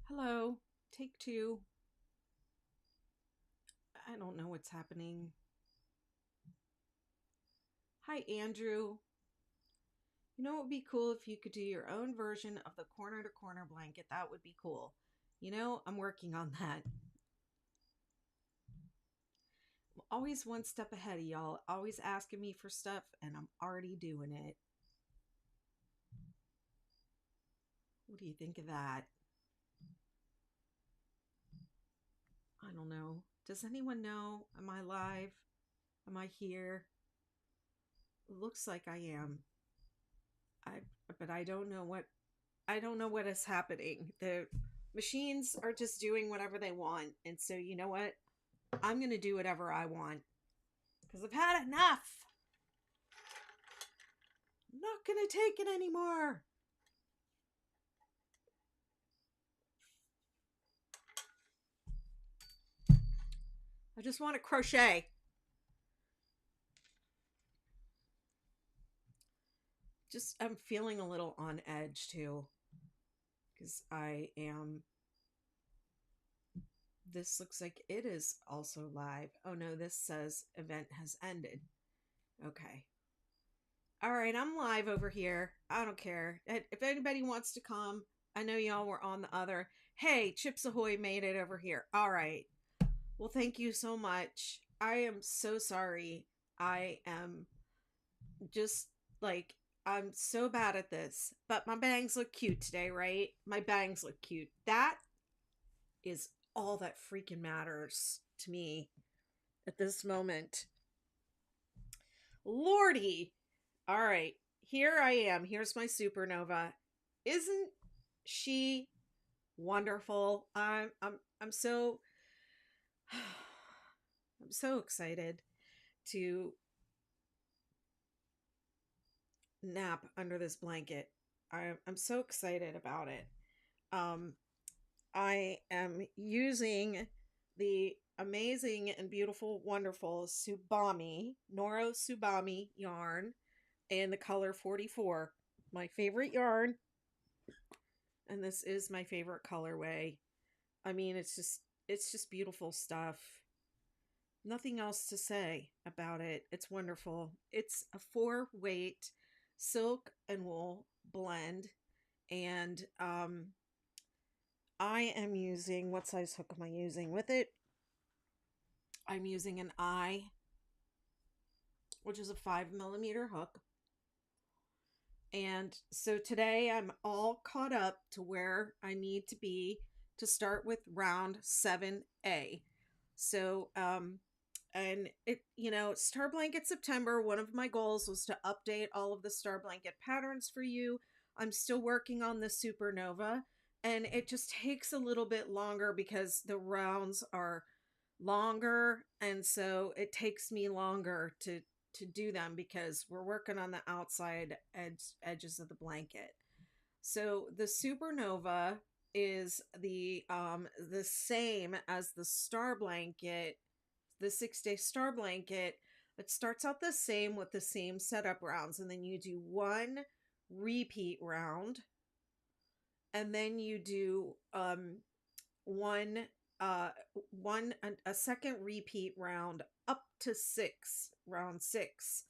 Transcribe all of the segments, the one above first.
Hello, take two. I don't know what's happening. Hi, Andrew. You know what would be cool if you could do your own version of the corner to corner blanket? That would be cool. I'm working on that. I'm always one step ahead of y'all, always asking me for stuff, and I'm already doing it. What do you think of that? I don't know. Does anyone know? Am I live? Am I here? It looks like I am. I but I don't know what is happening. The machines are just doing whatever they want. And so, you know what? I'm going to do whatever I want because I've had enough. I'm not going to take it anymore. I just want to crochet. I'm feeling a little on edge too because I am. This looks like it is also live. Oh no, this says event has ended. Okay. All right, I'm live over here. I don't care. If anybody wants to come, I know y'all were on the other. Hey, Chips Ahoy made it over here. All right. Well, thank you so much. I am so sorry. I am just like, I'm so bad at this. But my bangs look cute today, right? My bangs look cute. That is all that freaking matters to me at this moment. Lordy. All right, here I am. Here's my supernova. Isn't she wonderful? I'm so I'm so excited to nap under this blanket. I'm so excited about it. Um, I am using the amazing and beautiful, wonderful Noro Tsubame yarn in the color 44. My favorite yarn, and this is my favorite colorway. I mean, it's just beautiful stuff. Nothing else to say about it. It's wonderful. It's a 4 weight silk and wool blend, and I am using, what size hook am I using with it? I'm using an I, which is a 5mm hook. And so today I'm all caught up to where I need to be to start with round 7A. So, and Star Blanket September, one of my goals was to update all of the Star Blanket patterns for you. I'm still working on the Supernova, and it just takes a little bit longer because the rounds are longer, and so it takes me longer to do them because we're working on the outside edges of the blanket. So the Supernova is the same as the Star Blanket, the 6-day Star Blanket. It starts out the same with the same setup rounds, and then you do one repeat round, and then you do one a second repeat round up to round 6,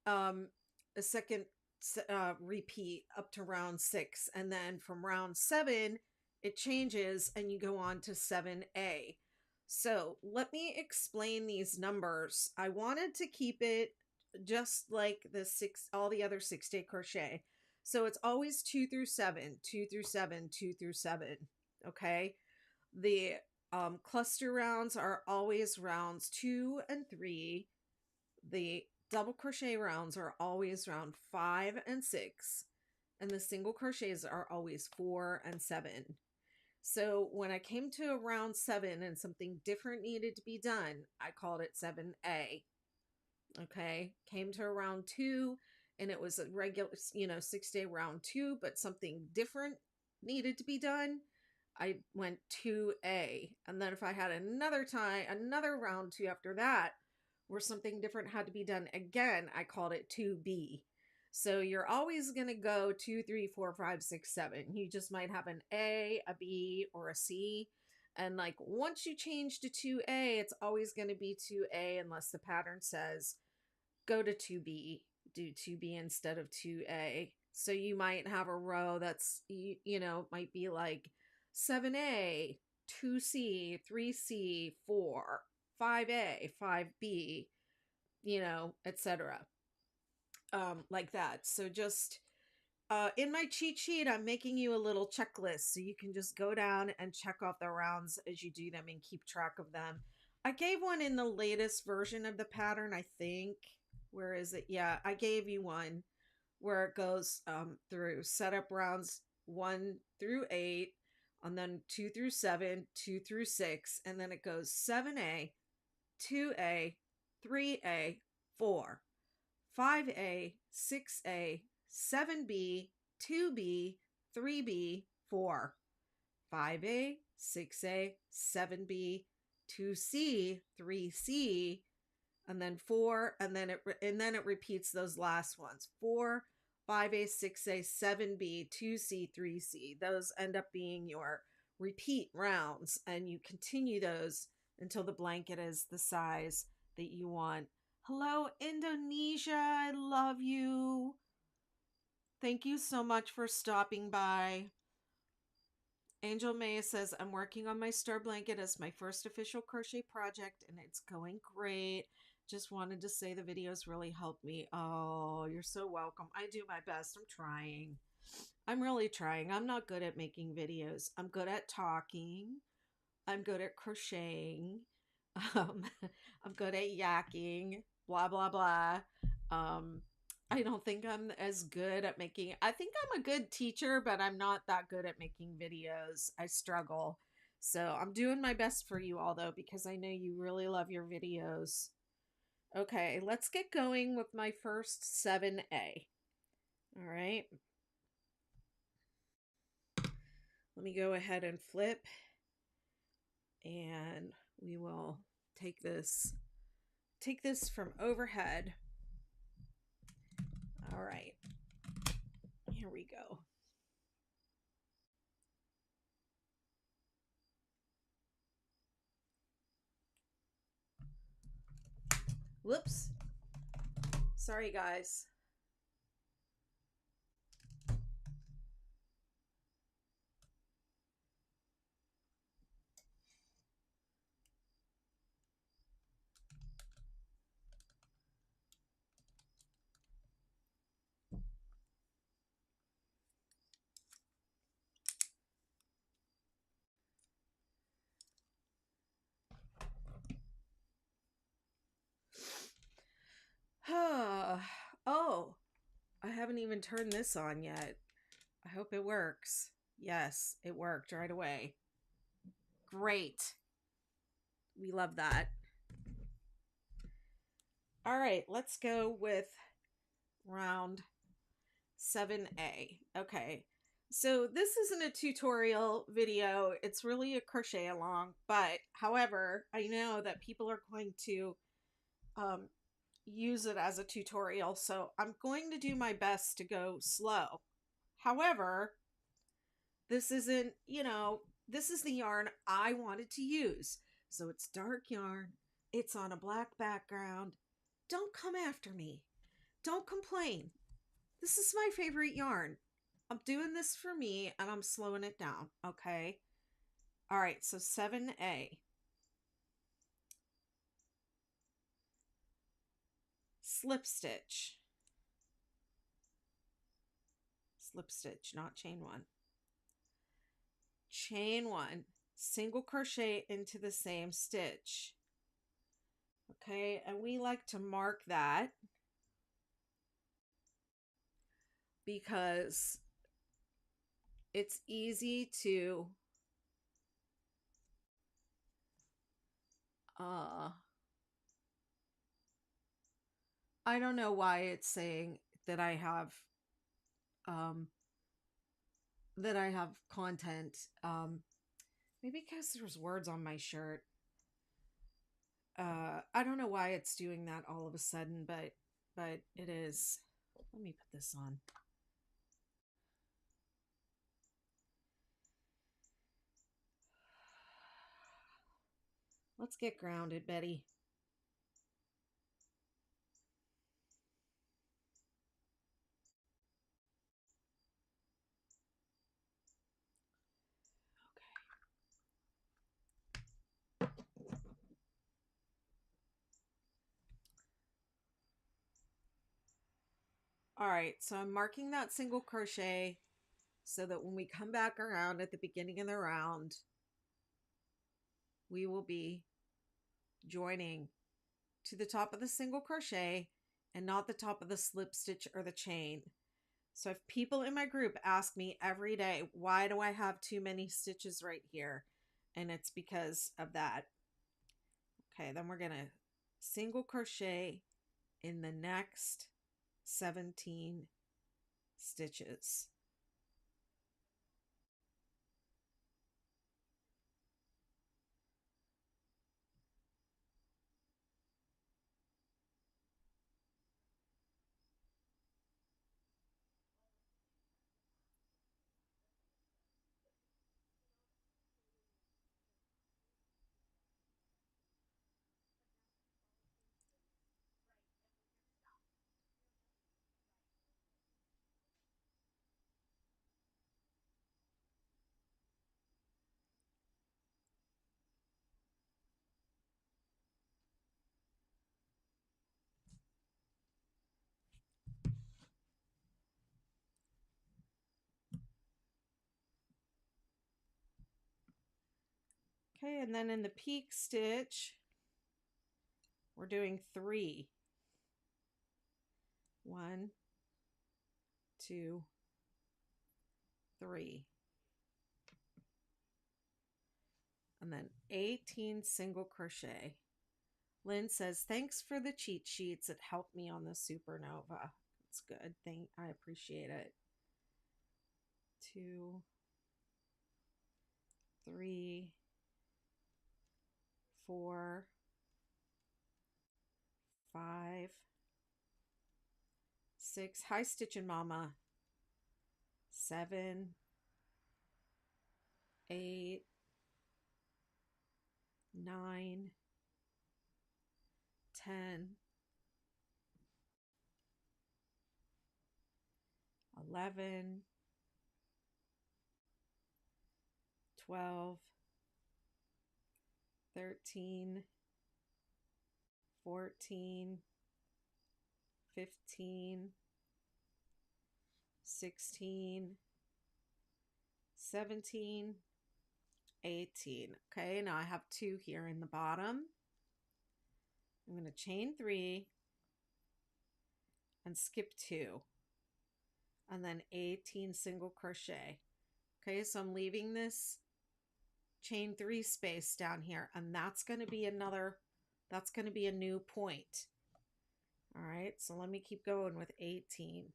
um a second repeat up to round 6, and then from round 7 it changes and you go on to 7A. So let me explain these numbers. I wanted to keep it just like all the other 6-day crochet. So it's always 2 through 7, 2 through 7, 2 through 7. Okay. The cluster rounds are always rounds 2 and 3. The double crochet rounds are always round 5 and 6. And the single crochets are always 4 and 7. So when I came to round 7 and something different needed to be done, I called it 7A. Okay. Came to round 2 and it was a regular, 6-day round 2, but something different needed to be done. I went 2A. And then if I had another round 2 after that, where something different had to be done again, I called it 2B. So you're always going to go 2, 3, 4, 5, 6, 7. You just might have an A, a B, or a C. And like once you change to 2A, it's always going to be 2A unless the pattern says go to 2B, do 2B instead of 2A. So you might have a row that's, might be like 7A, 2C, 3C, 4, 5A, 5B, etc. Like that. So just in my cheat sheet, I'm making you a little checklist so you can just go down and check off the rounds as you do them and keep track of them. I gave one in the latest version of the pattern, I think. Where is it? Yeah, I gave you one where it goes through setup rounds 1 through 8, and then 2 through 7, 2 through 6, and then it goes 7A, 2A, 3A, 4, 5A, 6A, 7B, 2B, 3B, 4, 5A, 6A, 7B, 2C, 3C, and then 4, and then it repeats those last ones. 4, 5A, 6A, 7B, 2C, 3C. Those end up being your repeat rounds, and you continue those until the blanket is the size that you want. Hello, Indonesia. I love you. Thank you so much for stopping by. Angel May says, I'm working on my star blanket as my first official crochet project, and it's going great. Just wanted to say the videos really helped me. Oh, you're so welcome. I do my best. I'm trying. I'm really trying. I'm not good at making videos. I'm good at talking. I'm good at crocheting. I'm good at yakking. Blah, blah, blah. I don't think I'm as good at making. I think I'm a good teacher, but I'm not that good at making videos. I struggle. So I'm doing my best for you all, though, because I know you really love your videos. Okay, let's get going with my first 7A. All right. Let me go ahead and flip. And we will take this from overhead. All right. Here we go. Whoops. Sorry, guys. Oh, I haven't even turned this on yet. I hope it works. Yes, it worked right away. Great. We love that. All right, let's go with round 7A. Okay. So this isn't a tutorial video. It's really a crochet along, but however, I know that people are going to use it as a tutorial, so I'm going to do my best to go slow. However, this isn't, this is the yarn I wanted to use. So it's dark yarn. It's on a black background. Don't come after me. Don't complain. This is my favorite yarn. I'm doing this for me and I'm slowing it down, okay? All right, so 7A. Slip stitch. Slip stitch, not chain one. Chain one, single crochet into the same stitch. Okay, and we like to mark that because it's easy to I don't know why it's saying that I have content. Maybe because there's words on my shirt. I don't know why it's doing that all of a sudden, but it is. Let me put this on. Let's get grounded, Betty. All right, so I'm marking that single crochet so that when we come back around at the beginning of the round, we will be joining to the top of the single crochet and not the top of the slip stitch or the chain. So if people in my group ask me every day, why do I have too many stitches right here? And it's because of that. Okay, then we're going to single crochet in the next 17 stitches. Okay, and then in the peak stitch, we're doing 3. 1, 2, 3. And then 18 single crochet. Lynn says, thanks for the cheat sheets. It helped me on the Supernova. It's good. I appreciate it. 2, 3, 4, 5, 6. Hi, Stitchin' Mama. 7, 8, 9, 10, 11, 12, 13, 14, 15, 16, 17, 18. Okay, now I have 2 here in the bottom. I'm going to chain 3 and skip 2 and then 18 single crochet. Okay, so I'm leaving this chain 3 space down here, and that's going to be a new point. All right, so let me keep going with 18.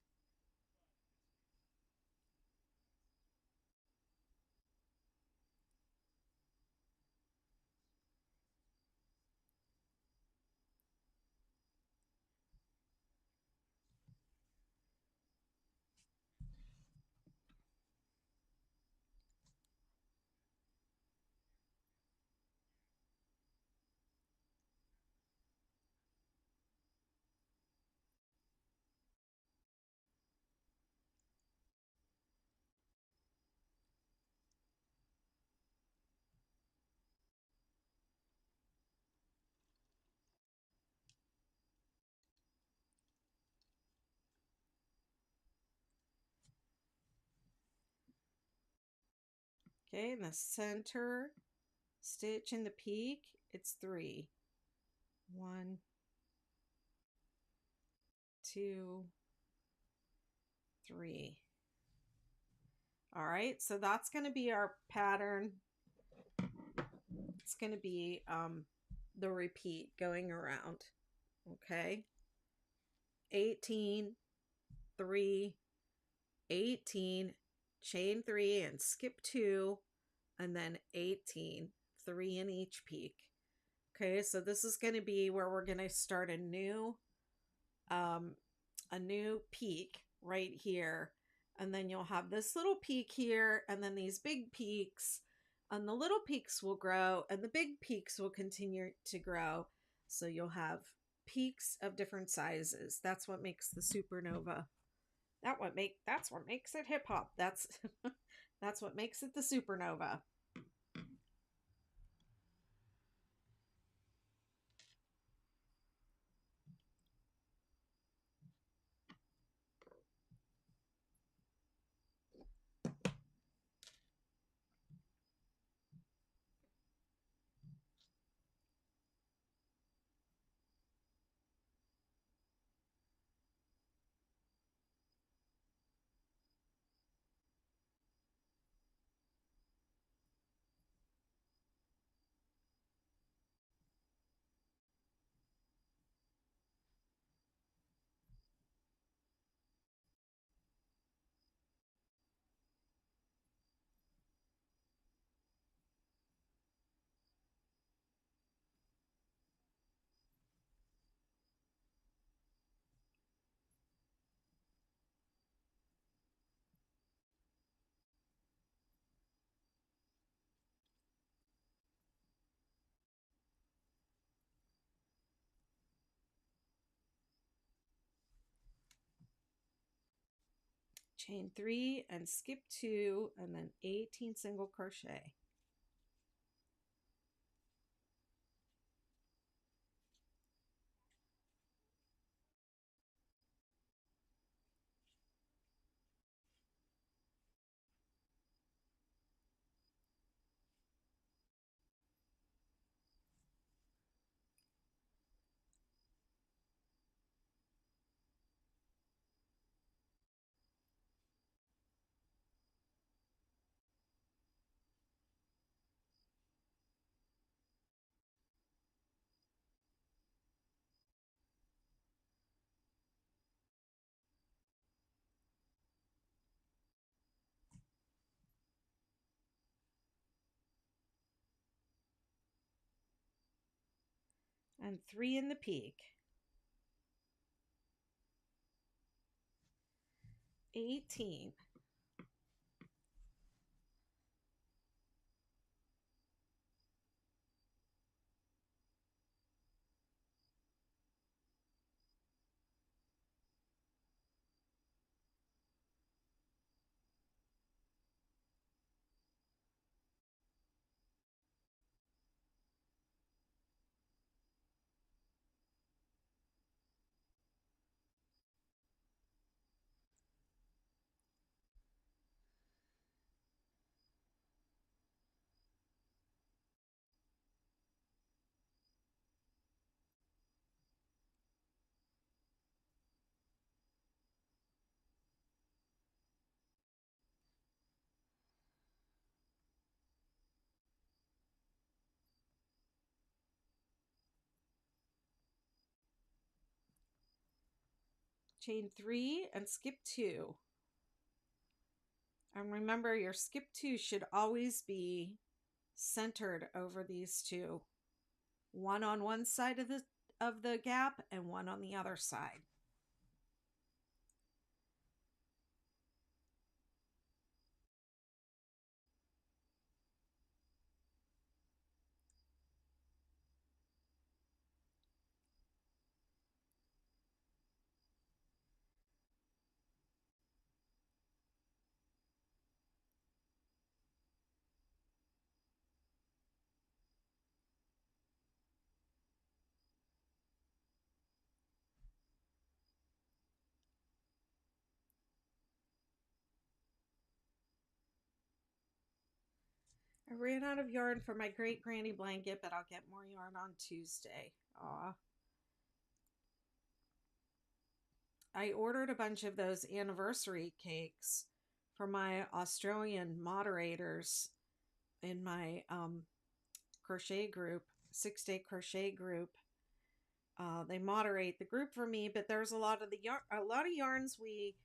Okay, in the center stitch in the peak, it's 3. 1, 2, 3. All right, so that's going to be our pattern. It's going to be the repeat going around. Okay, 18, 3, 18, chain 3 and skip 2, and then 18, 3 in each peak. Okay, so this is going to be where we're going to start a new a new peak right here. And then you'll have this little peak here, and then these big peaks. And the little peaks will grow, and the big peaks will continue to grow. So you'll have peaks of different sizes. That's what makes the supernova. That's what makes it hip hop. That's that's what makes it the supernova. Chain 3 and skip 2, and then 18 single crochet. And 3 in the peak. 18. Chain 3 and skip 2. And remember, your skip 2 should always be centered over these two. One on one side of the gap and one on the other side. I ran out of yarn for my great granny blanket, but I'll get more yarn on Tuesday. Aw. I ordered a bunch of those anniversary cakes for my Australian moderators in my crochet group, 6-day crochet group. They moderate the group for me, but there's a lot of yarns we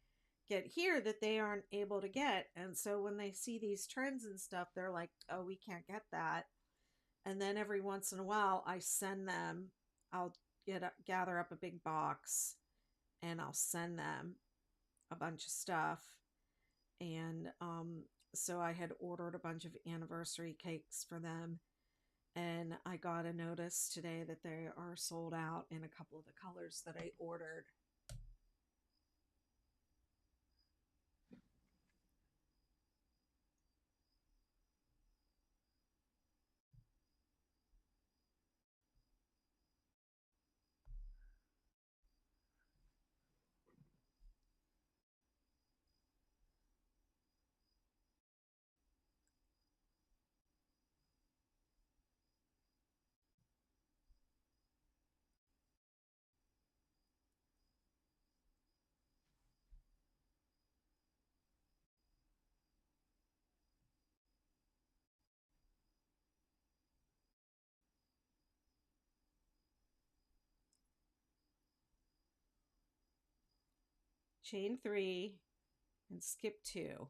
get here that they aren't able to get, and so when they see these trends and stuff, they're like, "Oh, we can't get that." And then every once in a while, I send them. I'll gather up a big box and I'll send them a bunch of stuff. And so I had ordered a bunch of anniversary cakes for them. And I got a notice today that they are sold out in a couple of the colors that I ordered. Chain 3 and skip 2.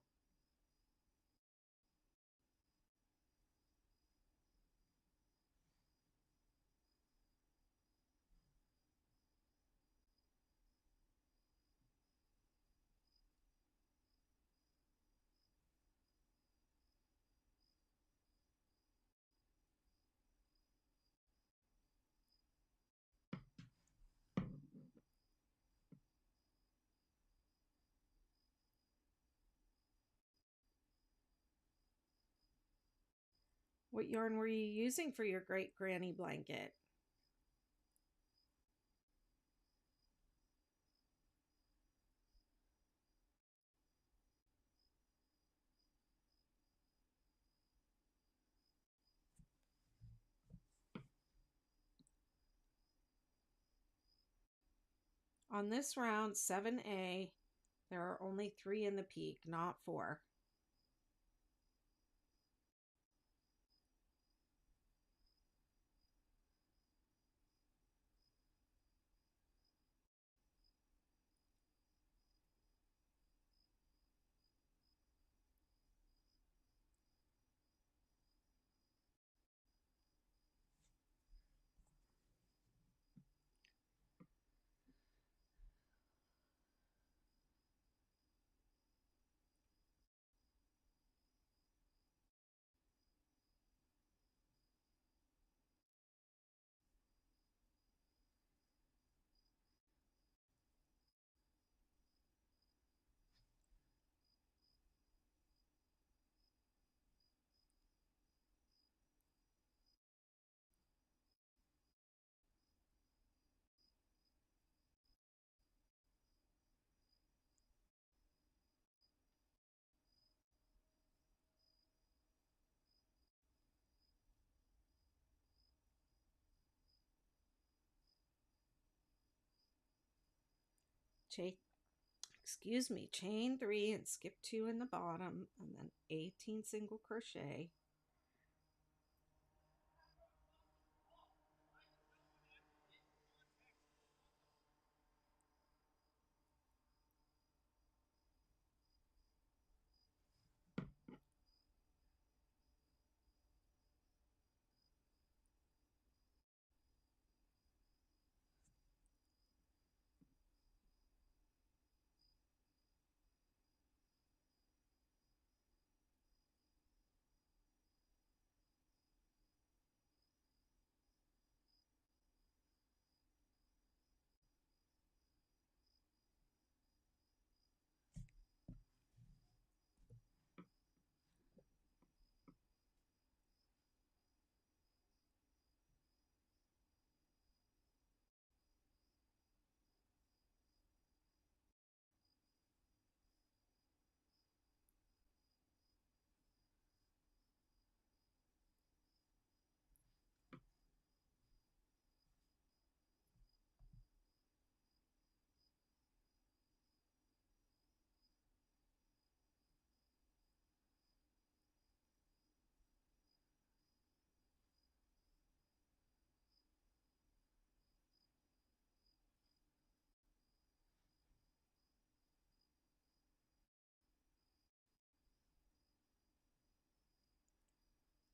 What yarn were you using for your great granny blanket? On this round 7A, there are only 3 in the peak, not 4. Chain, chain 3 and skip 2 in the bottom, and then 18 single crochet.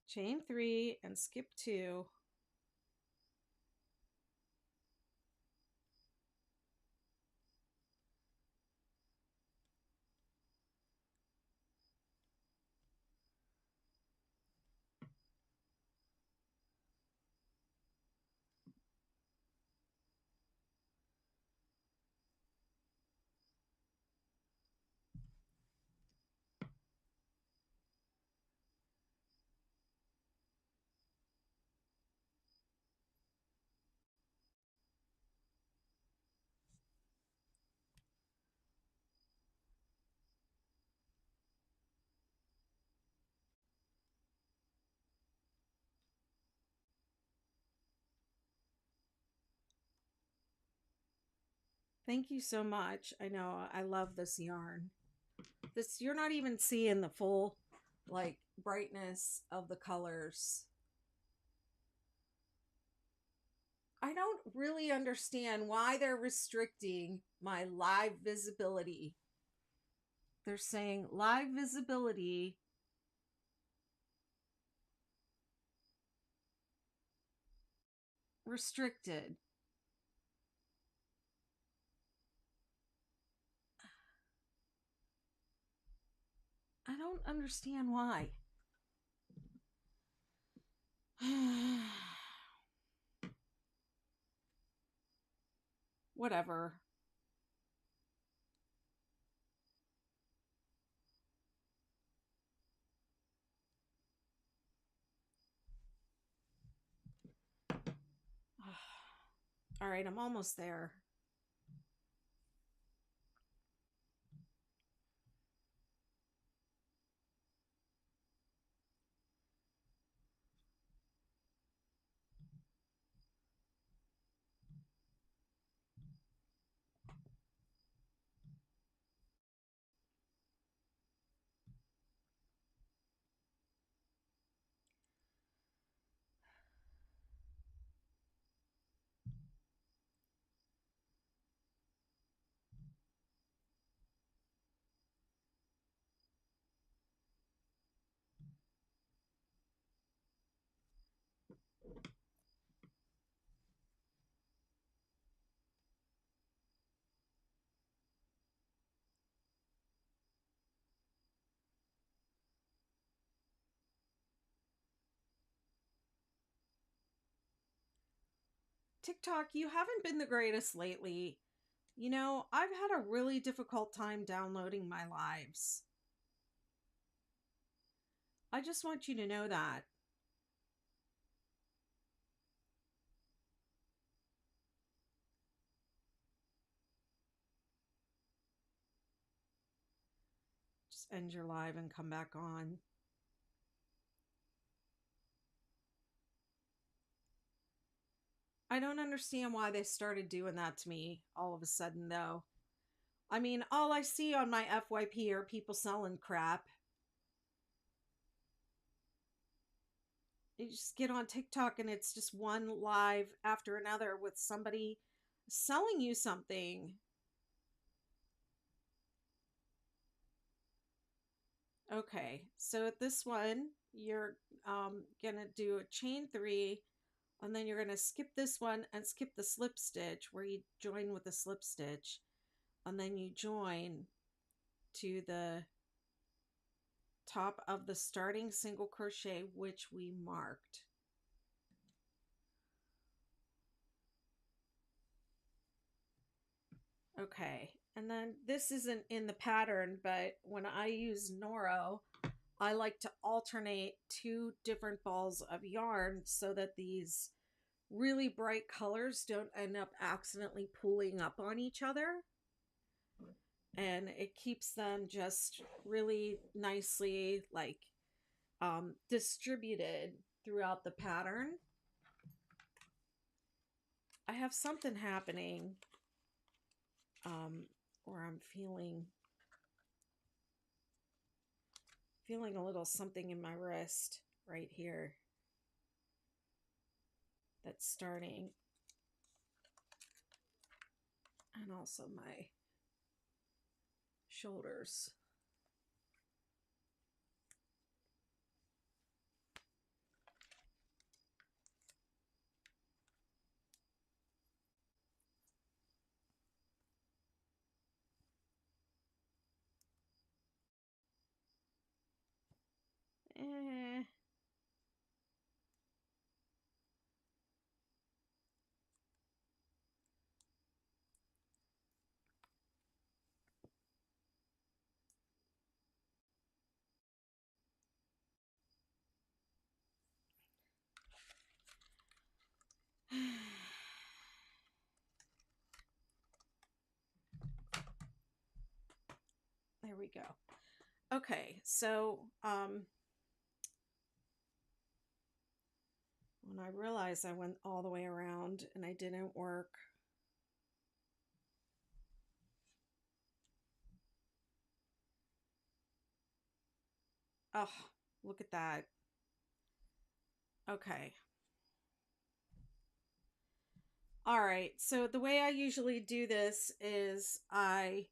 Chain 3 and skip 2. Thank you so much. I know I love this yarn. This, you're not even seeing the full like brightness of the colors. I don't really understand why they're restricting my live visibility. They're saying live visibility restricted. I don't understand why. Whatever. All right, I'm almost there. TikTok, you haven't been the greatest lately. You know, I've had a really difficult time downloading my lives. I just want you to know that. Just end your live and come back on. I don't understand why they started doing that to me all of a sudden, though. I mean, all I see on my FYP are people selling crap. You just get on TikTok and it's just one live after another with somebody selling you something. Okay, so at this one, you're gonna do a chain three, and then you're gonna skip this one and skip the slip stitch where you join with the slip stitch, and then you join to the top of the starting single crochet which we marked. Okay, and then this isn't in the pattern, but when I use Noro, I like to alternate two different balls of yarn so that these really bright colors don't end up accidentally pooling up on each other. And it keeps them just really nicely like distributed throughout the pattern. I have something happening where I'm feeling a little something in my wrist right here that's starting, and also my shoulders. Eh. There we go. Okay, so when I realized I went all the way around and I didn't work Oh, look at that. Okay. All right. So the way I usually do this is I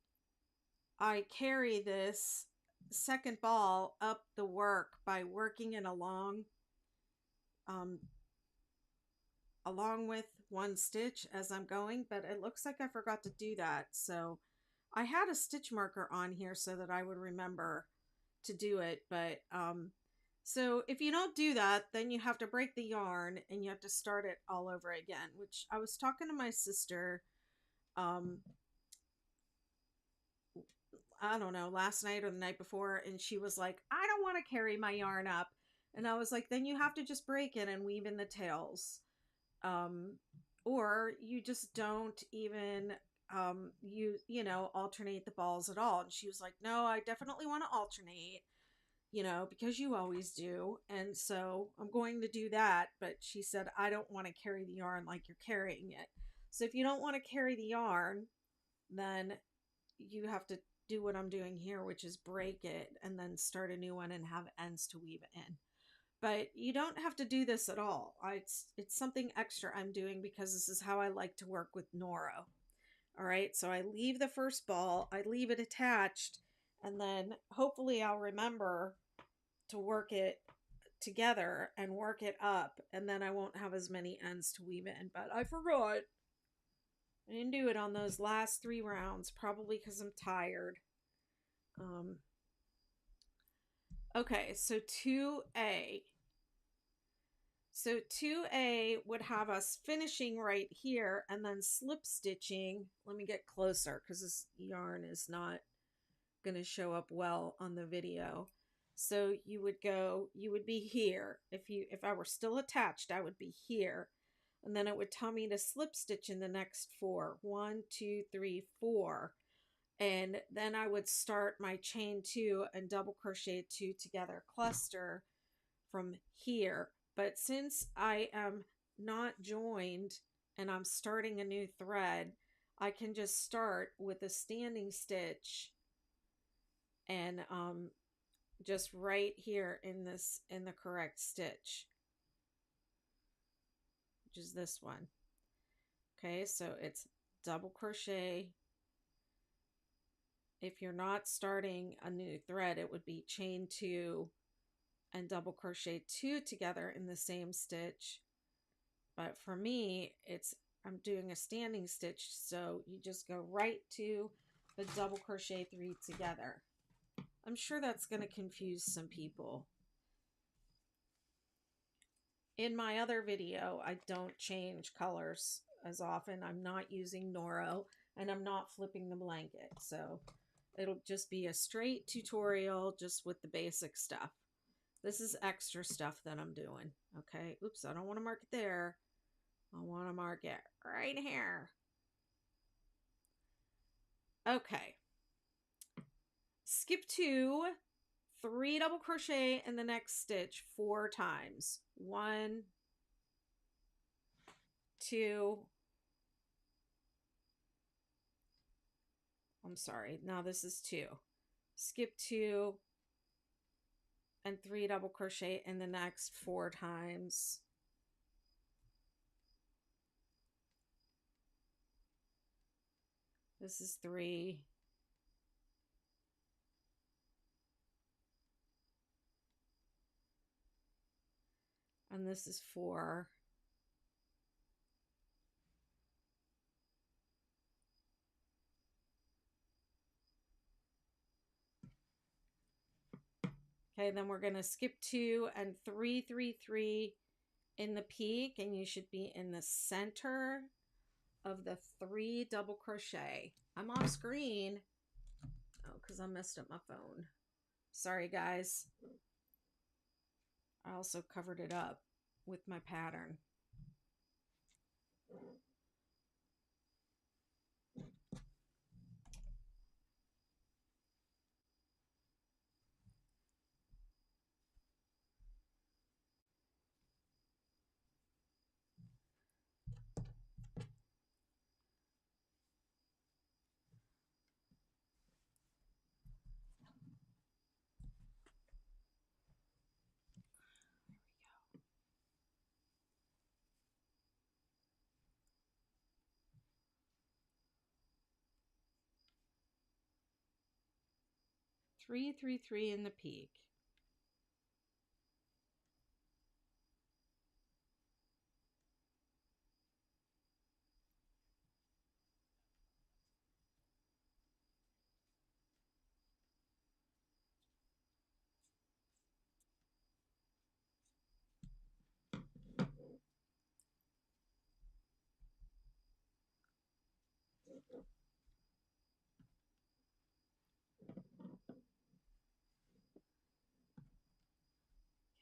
carry this second ball up the work by working it um along with one stitch as I'm going, but it looks like I forgot to do that. So I had a stitch marker on here so that I would remember to do it, but so if you don't do that, then you have to break the yarn and you have to start it all over again, which I was talking to my sister um I don't know, last night or the night before, and she was like, I don't want to carry my yarn up. And I was like, then you have to just break it and weave in the tails. Um, or you just don't even alternate the balls at all. And she was like, no, I definitely want to alternate, because you always do. And so I'm going to do that. But she said, I don't want to carry the yarn like you're carrying it. So if you don't want to carry the yarn, then you have to do what I'm doing here, which is break it and then start a new one and have ends to weave it in. But you don't have to do this at all. It's something extra I'm doing because this is how I like to work with Noro. All right, so I leave the first ball, I leave it attached, and then hopefully I'll remember to work it together and work it up, and then I won't have as many ends to weave in. But I forgot. I didn't do it on those last 3 rounds, probably because I'm tired. Um, okay, so 2A. So 2A would have us finishing right here and then slip stitching. Let me get closer because this yarn is not going to show up well on the video. So you would be here. If I were still attached, I would be here. And then it would tell me to slip stitch in the next 4. 1, 2, 3, 4. And then I would start my chain 2 and double crochet 2 together cluster from here. But since I am not joined and I'm starting a new thread, I can just start with a standing stitch and just right here in the correct stitch, which is this one. Okay, so it's double crochet. If you're not starting a new thread, it would be chain 2 and double crochet 2 together in the same stitch. But for me, I'm doing a standing stitch, so you just go right to the double crochet 3 together. I'm sure that's going to confuse some people. In my other video, I don't change colors as often. I'm not using Noro, and I'm not flipping the blanket. So it'll just be a straight tutorial just with the basic stuff. This is extra stuff that I'm doing. Okay, oops, I don't want to mark it there. I want to mark it right here. Okay. Skip 2, 3 double crochet in the next stitch 4 times. 1, 2, I'm sorry, now this is 2. Skip 2 and 3 double crochet in the next 4 times. This is 3. And this is 4. Okay, then we're going to skip 2 and 3, 3, 3 in the peak, and you should be in the center of the 3 double crochet. I'm off screen. Oh, because I messed up my phone. Sorry, guys. I also covered it up with my pattern. 3, 3, 3 in the peak.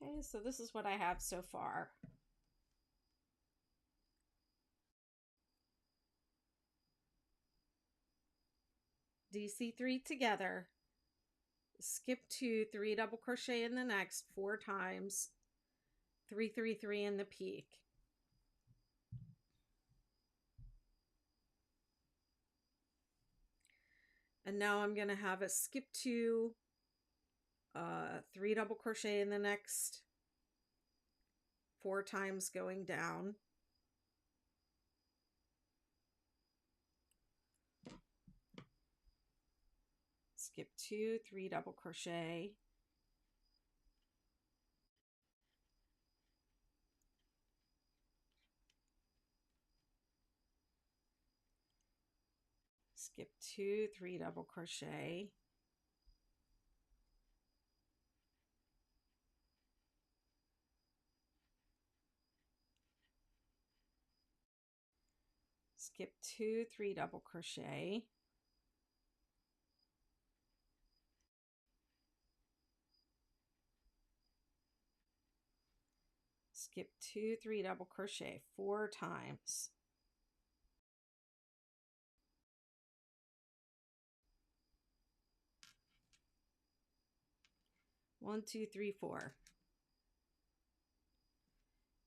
Okay, so this is what I have so far. DC3 together, skip 2, 3 double crochet in the next 4 times, 3, 3, 3 in the peak. And now I'm going to have a skip 2, 3 double crochet in the next 4 times going down. Skip 2, 3 double crochet. Skip 2, 3 double crochet. Skip 2, 3 double crochet. Skip 2, 3 double crochet 4 times. One, two, three, 4.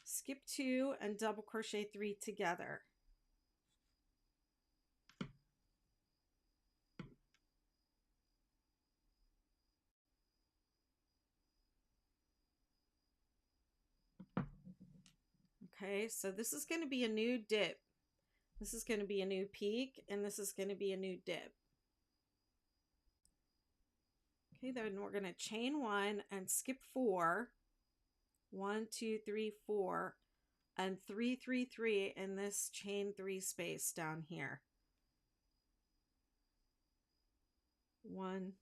Skip 2 and double crochet 3 together. Okay, so this is going to be a new dip. This is going to be a new peak, and this is going to be a new dip. Okay, then we're going to chain 1 and skip 4. 1, 2, 3, 4, and 3, 3, 3 in this chain 3 space down here. 1,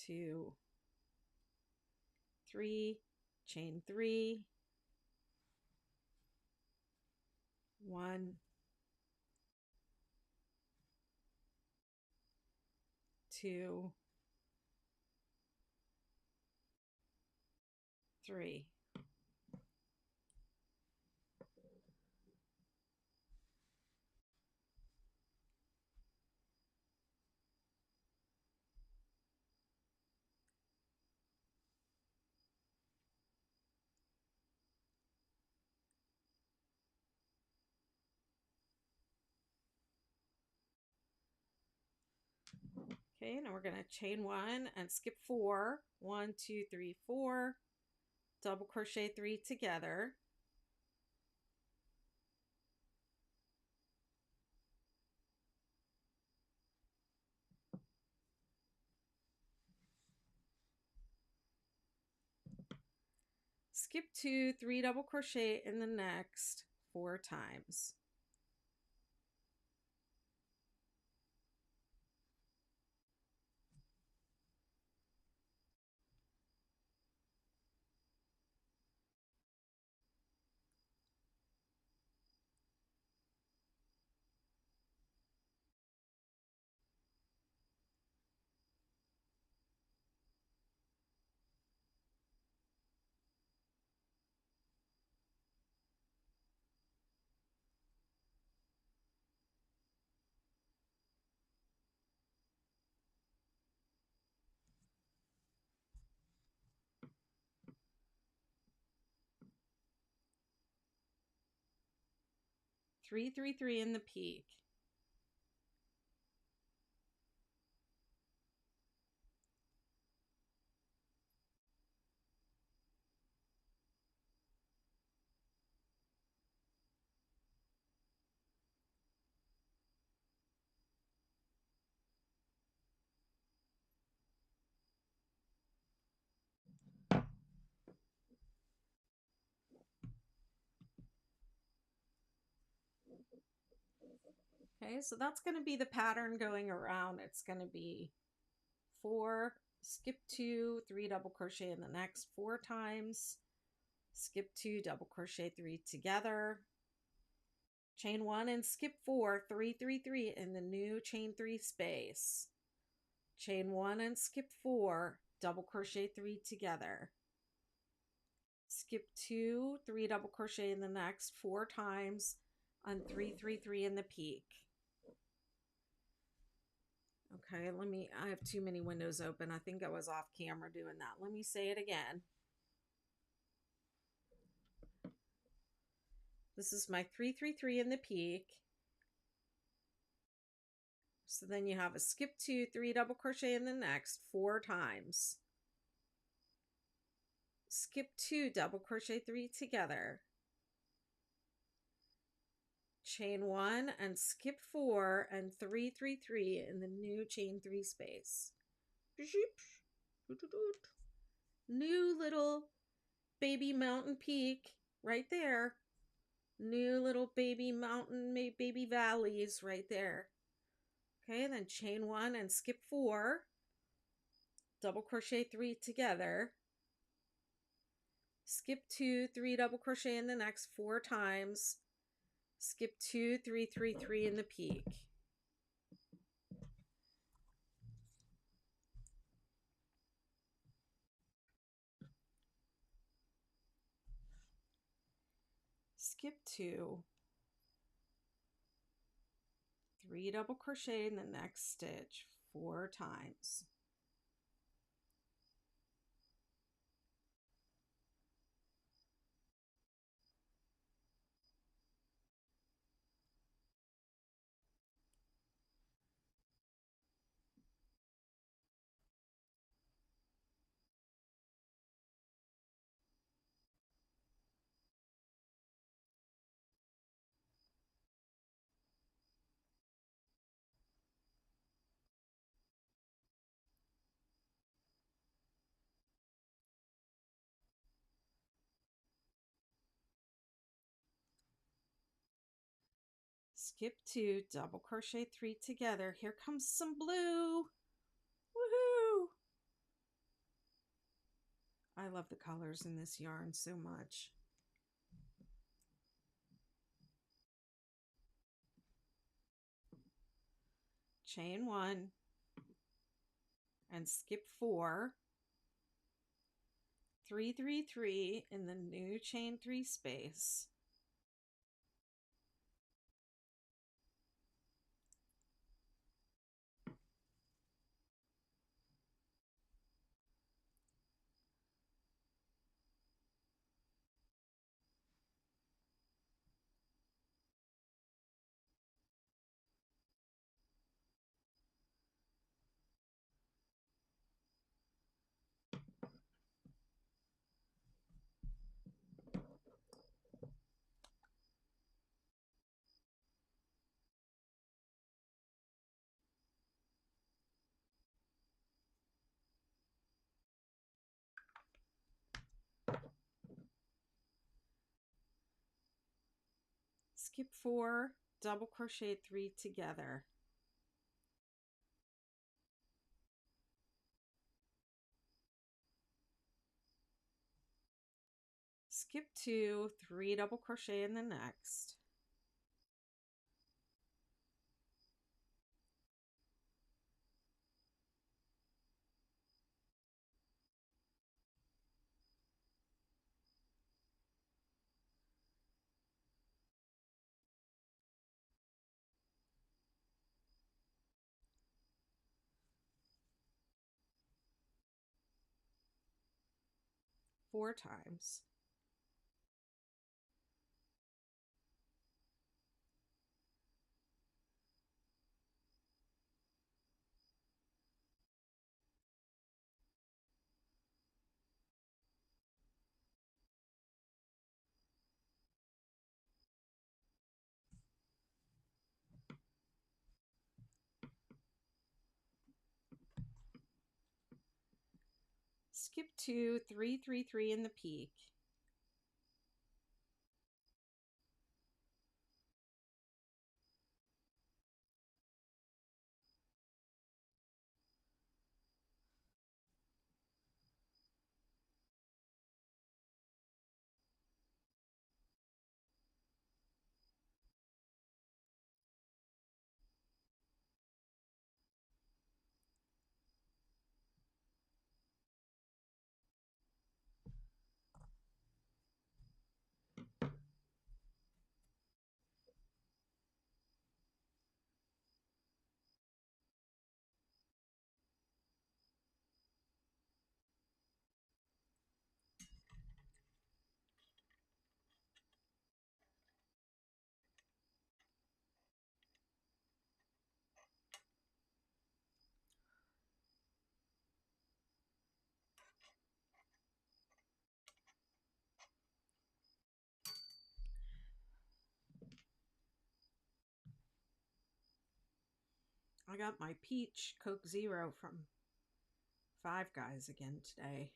2, 3, chain 3, 1, 2, 3. Okay, now we're going to chain 1 and skip 4. 1, 2, 3, 4. Double crochet 3 together. Skip 2, 3 double crochet in the next 4 times. Three, 3, 3 in the peak. Okay, so that's going to be the pattern going around. It's going to be 4, skip 2, 3 double crochet in the next 4 times, skip 2, double crochet 3 together, chain 1 and skip 4, 3, 3, 3 in the new chain 3 space, chain 1 and skip 4, double crochet 3 together, skip 2, 3 double crochet in the next 4 times on 3, 3, 3 in the peak. Okay, I have too many windows open. I think I was off camera doing that. Let me say it again. This is my 3, 3, 3 in the peak. So then you have a skip 2, 3 double crochet in the next 4 times. Skip 2, double crochet 3 together. Chain 1 and skip 4 and 3, 3, 3 in the new chain 3 space. New little baby mountain peak right there. New little baby mountain, baby valleys right there. Okay, then chain 1 and skip 4, double crochet 3 together, skip 2, 3 double crochet in the next 4 times, skip 2, 3, 3, 3 in the peak. Skip 2, 3 double crochet in the next stitch 4 times. Skip 2, double crochet 3 together. Here comes some blue. Woohoo! I love the colors in this yarn so much. Chain 1 and skip 4, 3, 3, 3 in the new chain 3 space. Skip 4, double crochet 3 together. Skip 2, 3 double crochet in the next. Four times. Skip 2, 3, 3, 3 in the peak. I got my peach Coke Zero from Five Guys again today.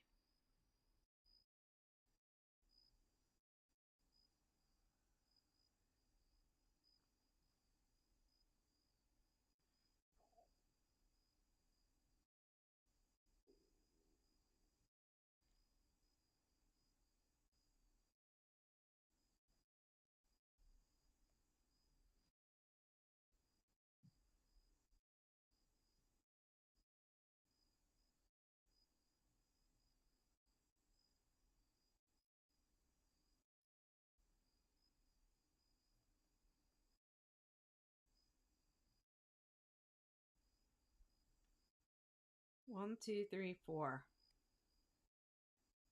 One, two, three, four.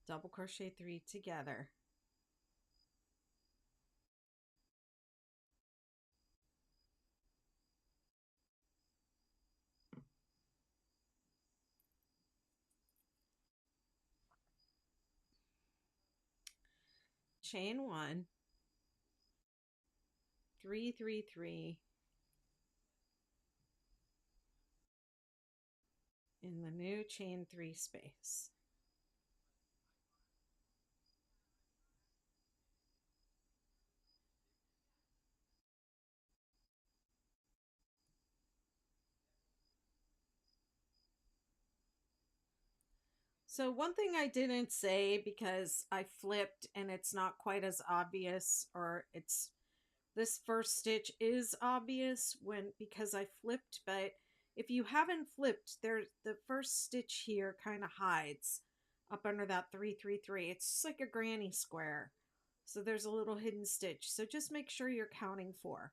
Double crochet three together. Chain one, three, three, three in the new chain three space. So one thing I didn't say because I flipped and it's not quite as obvious, or it's this first stitch is obvious when because I flipped, but if you haven't flipped, there's the first stitch here kind of hides up under that 333. It's just like a granny square. So there's a little hidden stitch. So just make sure you're counting four.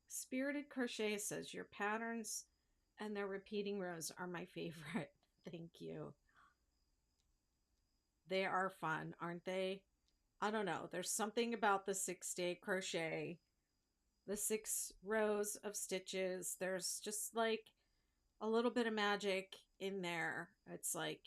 Spirited Crochet says your patterns and their repeating rows are my favorite. Thank you. They are fun, aren't they? I don't know. There's something about the 6-day crochet, the 6 rows of stitches. There's just like a little bit of magic in there. It's like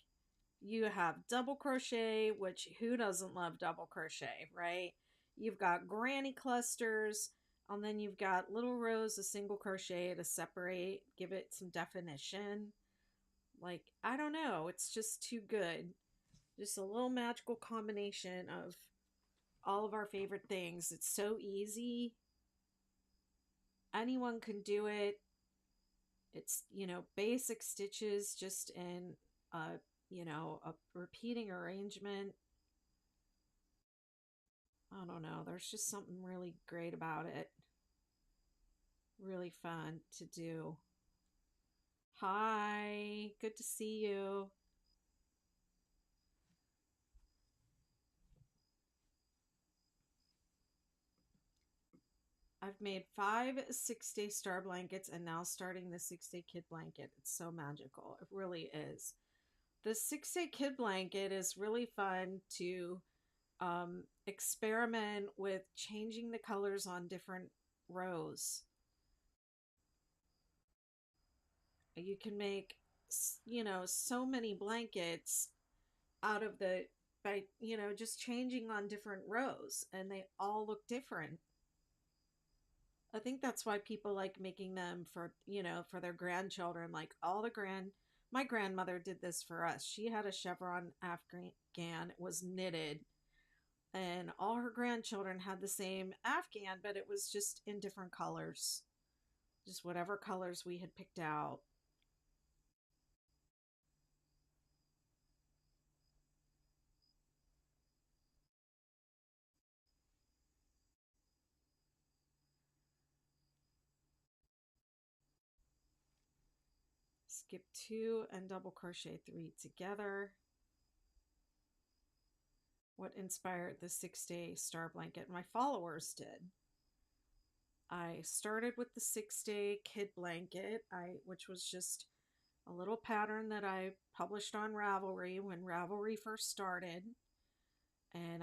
you have double crochet, which who doesn't love double crochet, right? You've got granny clusters, and then you've got little rows of single crochet to separate, give it some definition. Like, I don't know, it's just too good. Just a little magical combination of all of our favorite things. It's so easy. Anyone can do it. It's, basic stitches just in a repeating arrangement. I don't know. There's just something really great about it. Really fun to do. Hi, good to see you. I've made 5 6-day star blankets and now starting the 6-day kid blanket. It's so magical. It really is. The 6-day kid blanket is really fun to experiment with changing the colors on different rows. You can make, so many blankets out of the by just changing on different rows, and they all look different. I think that's why people like making them for for their grandchildren. Like all the grand my grandmother did this for us. She had a chevron afghan. It was knitted, and all her grandchildren had the same afghan, but it was just in different colors, just whatever colors we had picked out. Skip 2 and double crochet 3 together. what inspired the 6-day star blanket. My followers did. I started with the 6-day kid blanket, which was just a little pattern that I published on Ravelry when Ravelry first started. And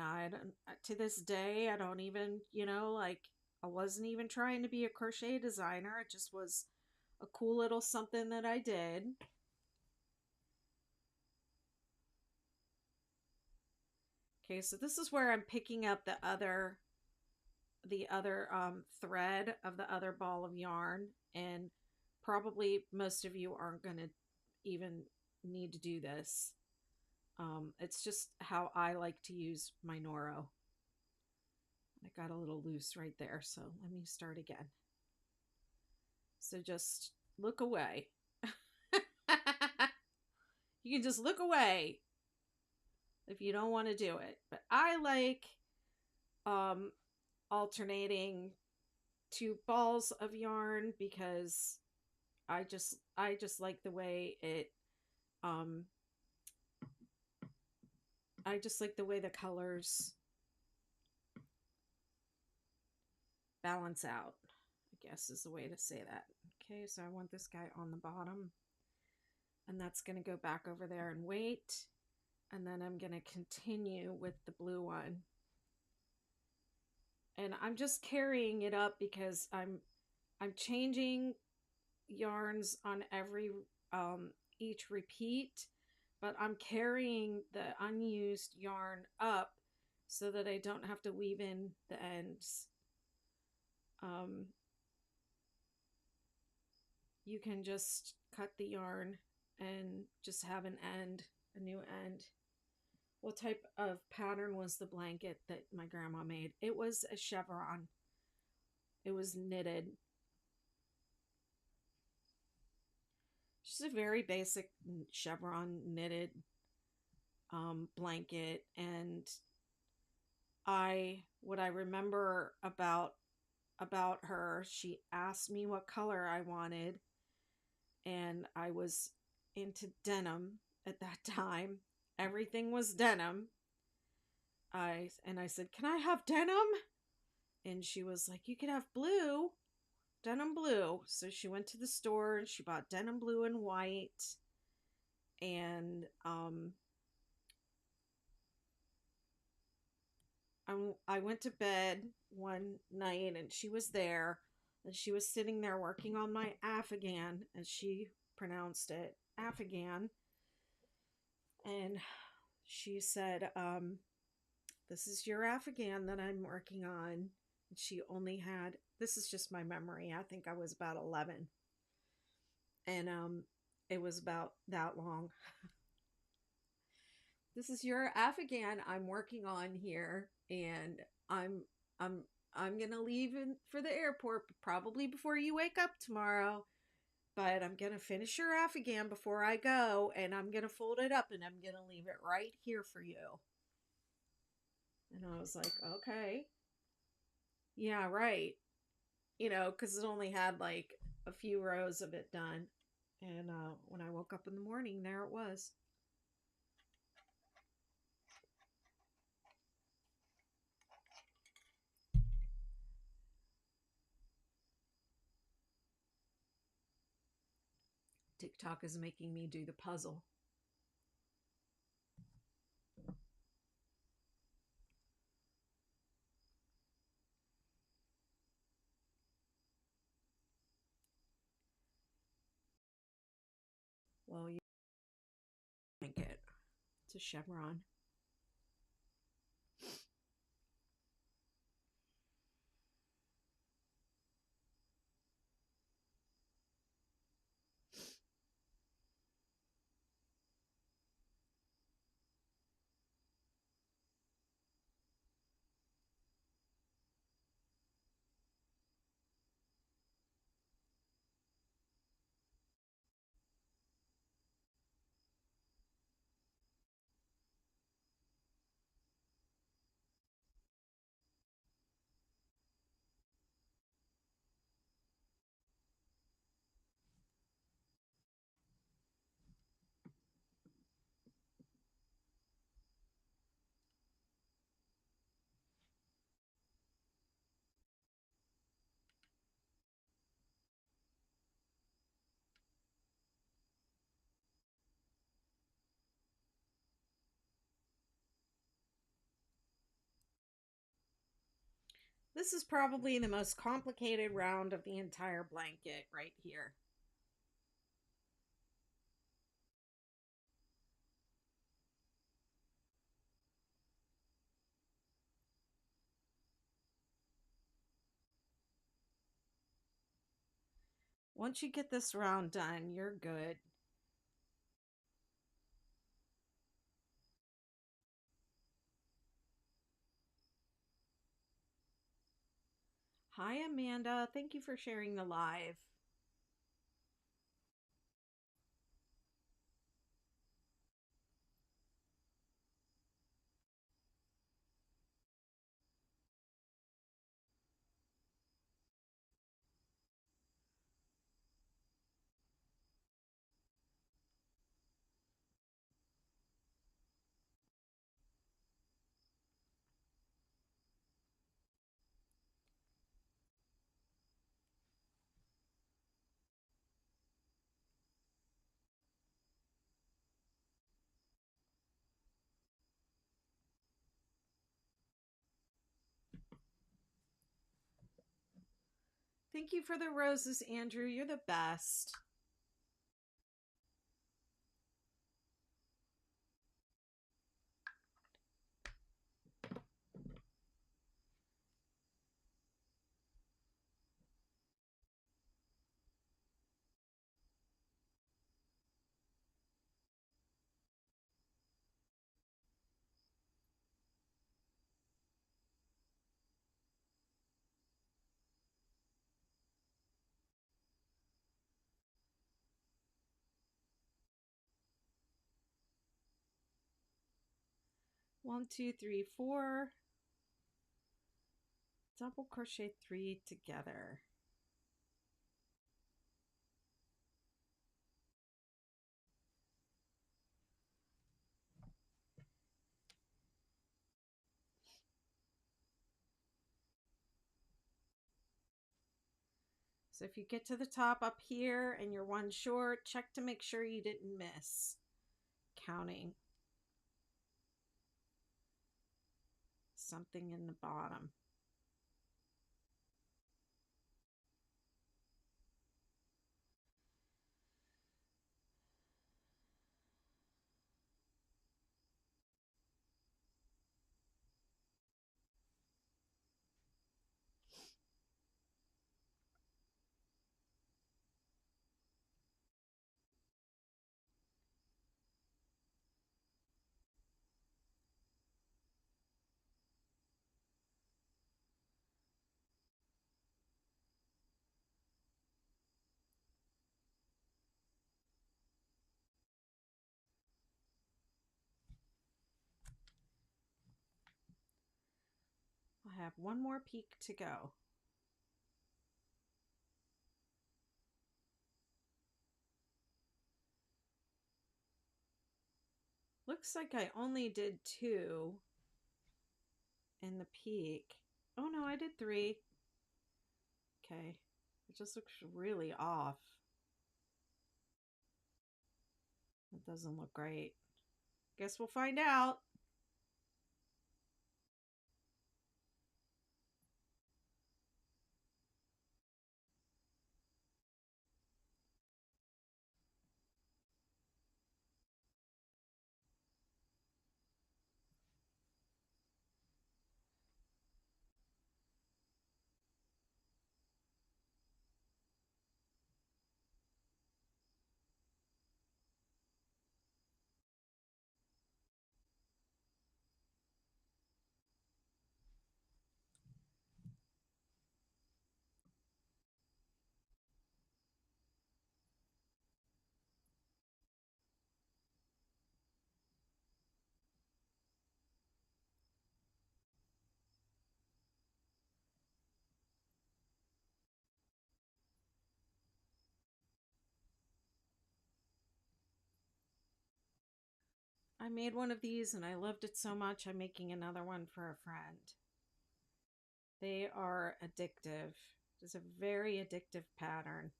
to this day, I don't even, like, I wasn't even trying to be a crochet designer. It just was a cool little something that I did. Okay, so this is where I'm picking up the other thread of the other ball of yarn, and probably most of you aren't going to even need to do this. It's just how I like to use my Noro. I got a little loose right there, so let me start again. So just look away. You can just look away if you don't want to do it. But I like alternating two balls of yarn because I just like the way it I just like the way the colors balance out, I guess is the way to say that. Okay, so I want this guy on the bottom, and that's going to go back over there and wait, and then I'm going to continue with the blue one. And I'm just carrying it up because I'm changing yarns on every each repeat, but I'm carrying the unused yarn up so that I don't have to weave in the ends. You can just cut the yarn and just have an end, a new end. What type of pattern was the blanket that my grandma made? It was a chevron. It was knitted. Just a very basic chevron knitted blanket. And what I remember about her, she asked me what color I wanted, and I was into denim at that time. Everything was denim. I said, "Can I have denim?" And she was like, "You can have blue, denim blue." So she went to the store and she bought denim blue and white. And I went to bed one night and she was there, and she was sitting there working on my Afghan, as she pronounced it, Afghan. And she said, "This is your Afghan that I'm working on." And she only had, this is just my memory, I think I was about 11. And it was about that long. "This is your Afghan I'm working on here, and I'm gonna leave for the airport probably before you wake up tomorrow, but I'm gonna finish your Afghan before I go, and I'm gonna fold it up and I'm gonna leave it right here for you." And I was like, "Okay, yeah, right," because it only had like a few rows of it done. And when I woke up in the morning, there it was. TikTok is making me do the puzzle. Well, you blanket. It's a chevron. This is probably the most complicated round of the entire blanket right here. Once you get this round done, you're good. Hi, Amanda. Thank you for sharing the live. Thank you for the roses, Andrew. You're the best. One, two, three, four. Double crochet three together. So if you get to the top up here and you're one short, check to make sure you didn't miss counting something in the bottom. I have one more peak to go. Looks like I only did two in the peak. Oh no, I did three. Okay. It just looks really off. It doesn't look great. Guess we'll find out. I made one of these and I loved it so much, I'm making another one for a friend. They are addictive. It's a very addictive pattern.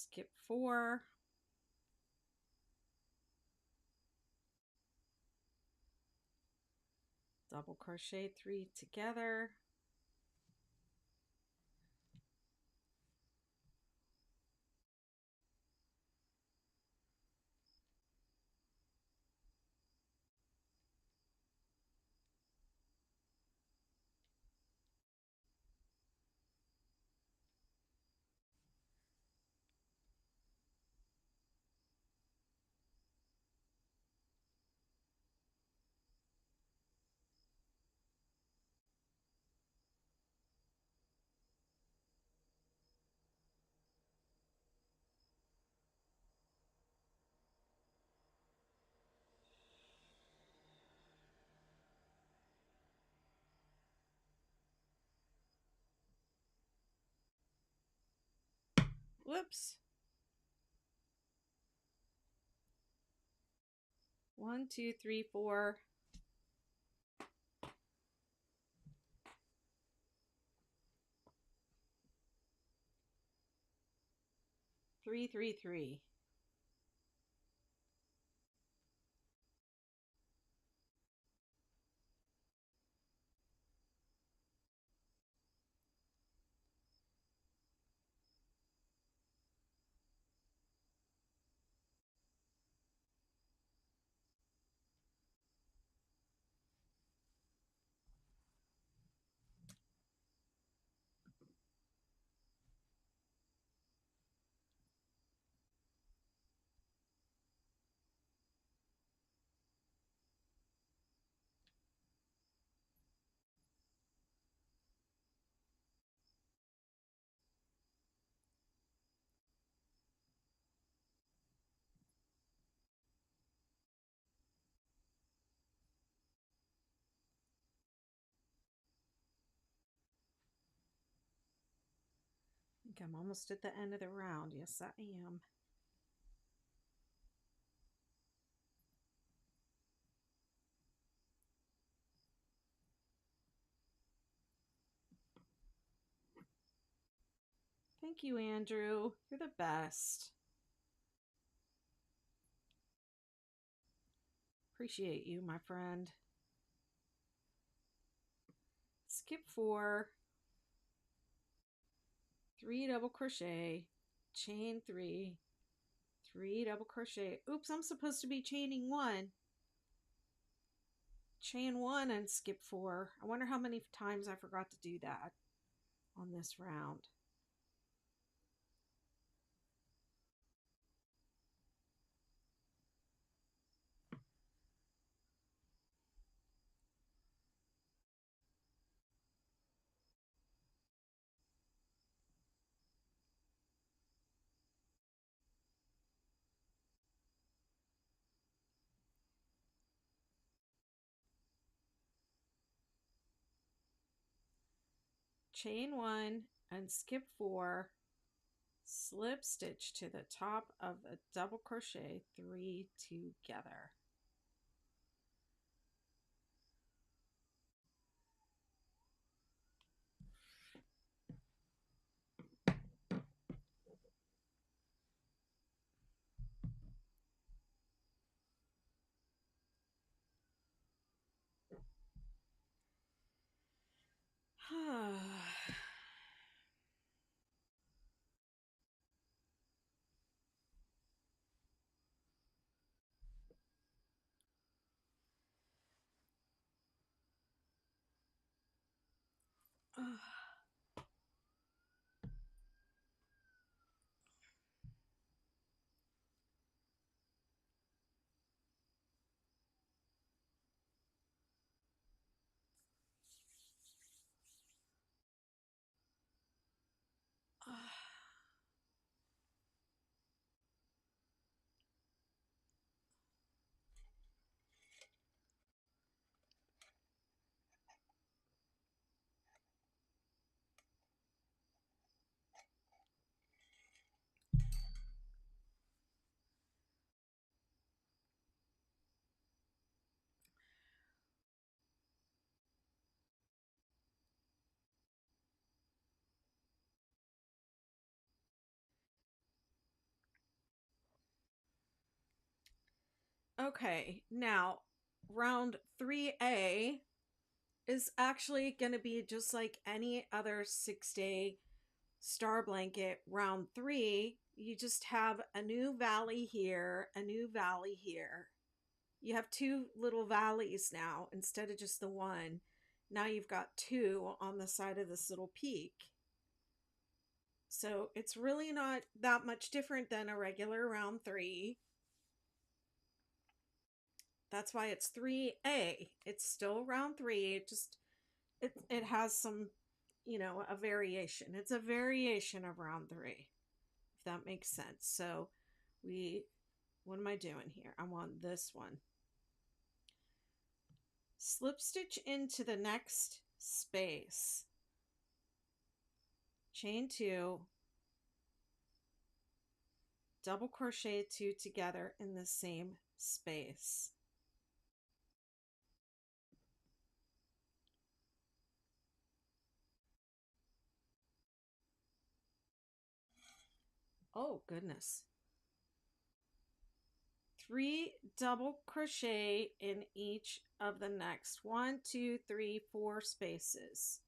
skip 4, double crochet 3 together, whoops, 1, 2, 3, 4, 3, 3, 3. I think I'm almost at the end of the round. Yes, I am. Thank you, Andrew. You're the best. Appreciate you, my friend. Skip 4, 3 double crochet, chain 3, 3 double crochet. Oops, I'm supposed to be chaining 1. Chain 1 and skip 4. I wonder how many times I forgot to do that on this round. Chain 1 and skip 4, slip stitch to the top of a double crochet 3 together. Okay, now round 3A is actually going to be just like any other 6-day star blanket. Round 3, you just have a new valley here, a new valley here. You have two little valleys now instead of just the one. Now you've got two on the side of this little peak. So it's really not that much different than a regular round 3. That's why it's 3A. It's still round 3. It has some, a variation. It's a variation of round 3, if that makes sense. So what am I doing here? I want this one. Slip stitch into the next space. Chain 2. Double crochet 2 together in the same space. Oh, goodness. 3 double crochet in each of the next 1, 2, 3, 4 spaces.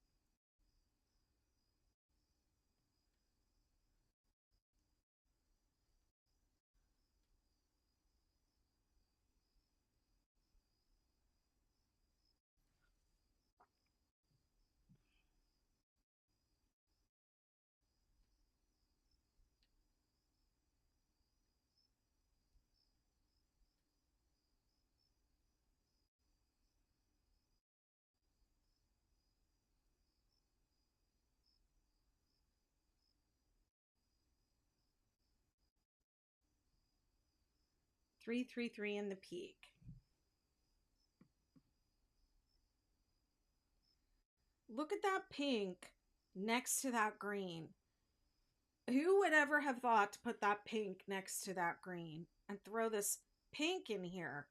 Three, 3, 3 in the peak. Look at that pink next to that green. Who would ever have thought to put that pink next to that green and throw this pink in here?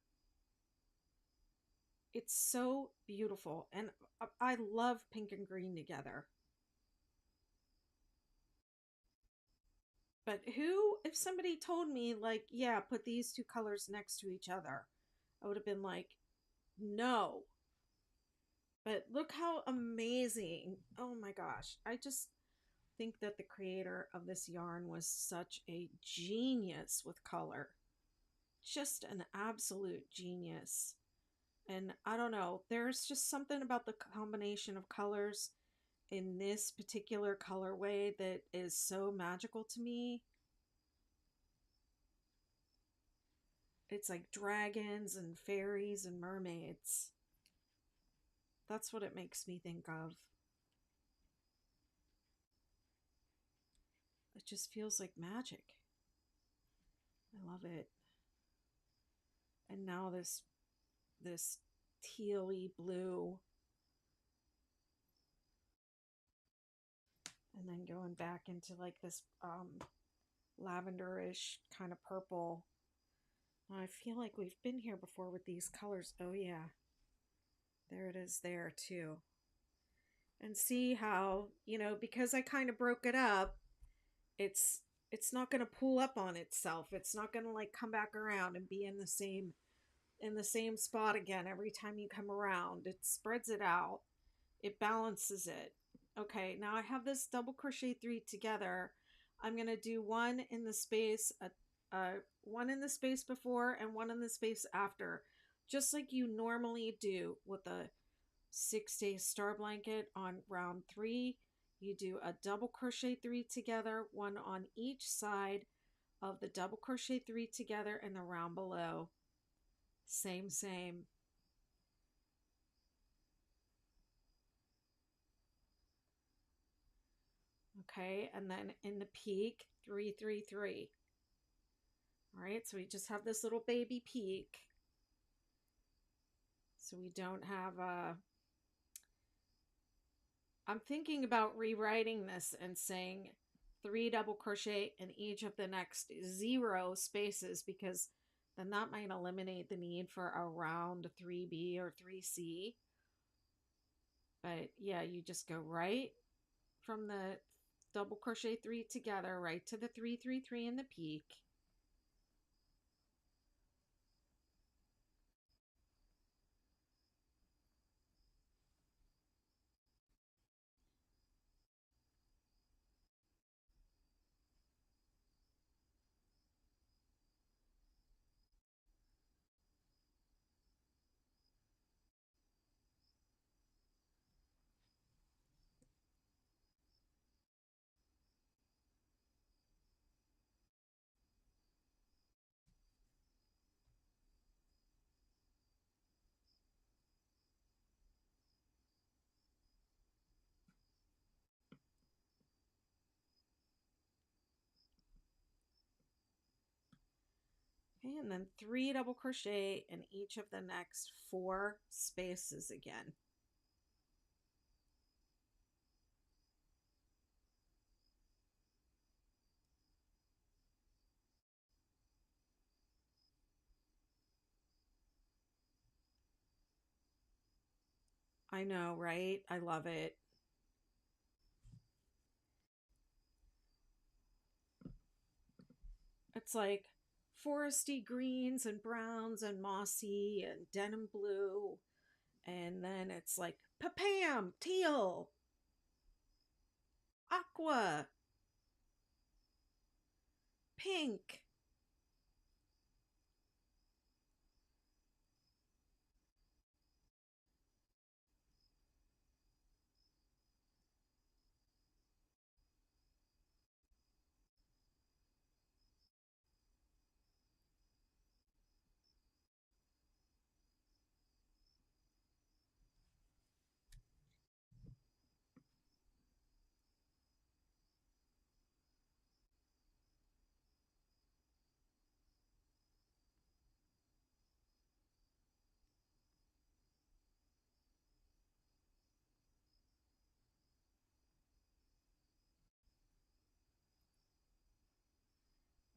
It's so beautiful, and I love pink and green together. But if somebody told me, like, yeah, put these two colors next to each other, I would have been like, no. But look how amazing. Oh my gosh. I just think that the creator of this yarn was such a genius with color. Just an absolute genius. And I don't know, there's just something about the combination of colors in this particular colorway that is so magical to me. It's like dragons and fairies and mermaids. That's what it makes me think of. It just feels like magic. I love it. And now this tealy blue, and then going back into like this lavenderish kind of purple. I feel like we've been here before with these colors. Oh yeah, there it is there too. And see how, because I kind of broke it up, it's not going to pull up on itself. It's not going to like come back around and be in the same spot again every time you come around. It spreads it out. It balances it. Okay, now I have this double crochet 3 together. I'm going to do one in the space, one in the space before and one in the space after, just like you normally do with a 6-day star blanket. On round 3, you do a double crochet 3 together, one on each side of the double crochet 3 together in the round below. Same. Okay, and then in the peak, 3, 3, 3. All right, so we just have this little baby peak. So we don't have a... I'm thinking about rewriting this and saying 3 double crochet in each of the next 0 spaces, because then that might eliminate the need for a round 3B or 3C. But yeah, you just go right from the double crochet 3 together right to the 3, 3, 3 in the peak. Okay, and then 3 double crochet in each of the next 4 spaces again. I know, right? I love it. It's like foresty greens and browns and mossy and denim blue. And then it's like papam, teal, aqua, pink.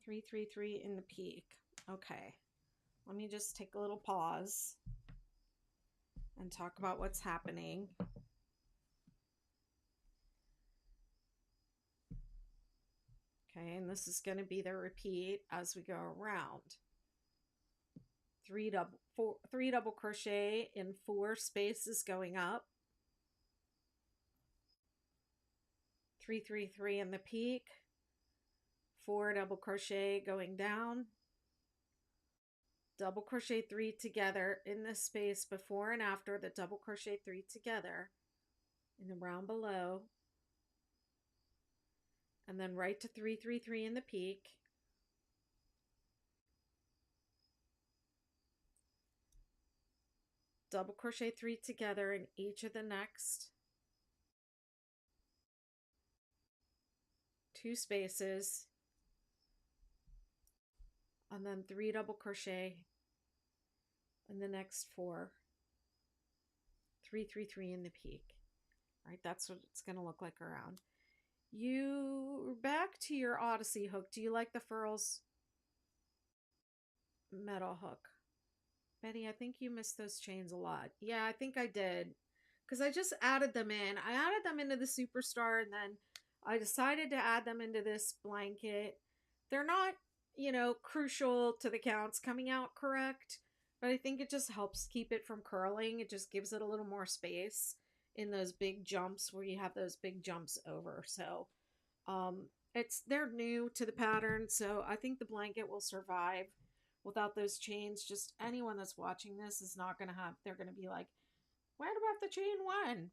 333 in the peak. Okay. Let me just take a little pause and talk about what's happening. Okay, and this is going to be the repeat as we go around. 3 double crochet in 4 spaces going up. 333 in the peak. 4 double crochet going down. Double crochet 3 together in the space before and after the double crochet 3 together in the round below, and then right to 333 in the peak. Double crochet 3 together in each of the next 2 spaces, and then 3 double crochet in the next 4. 333 in the peak. All right, that's what it's going to look like around. You're back to your Odyssey hook. Do you like the Furls metal hook? Betty, I think you missed those chains a lot. Yeah, I think I did. Because I just added them in. I added them into the Superstar, and then I decided to add them into this blanket. They're not, crucial to the counts coming out correct, but I think it just helps keep it from curling. It just gives it a little more space in those big jumps where you have those big jumps over. So, they're new to the pattern, so I think the blanket will survive without those chains. Just anyone that's watching this is not going to have, they're going to be like, where about the chain one?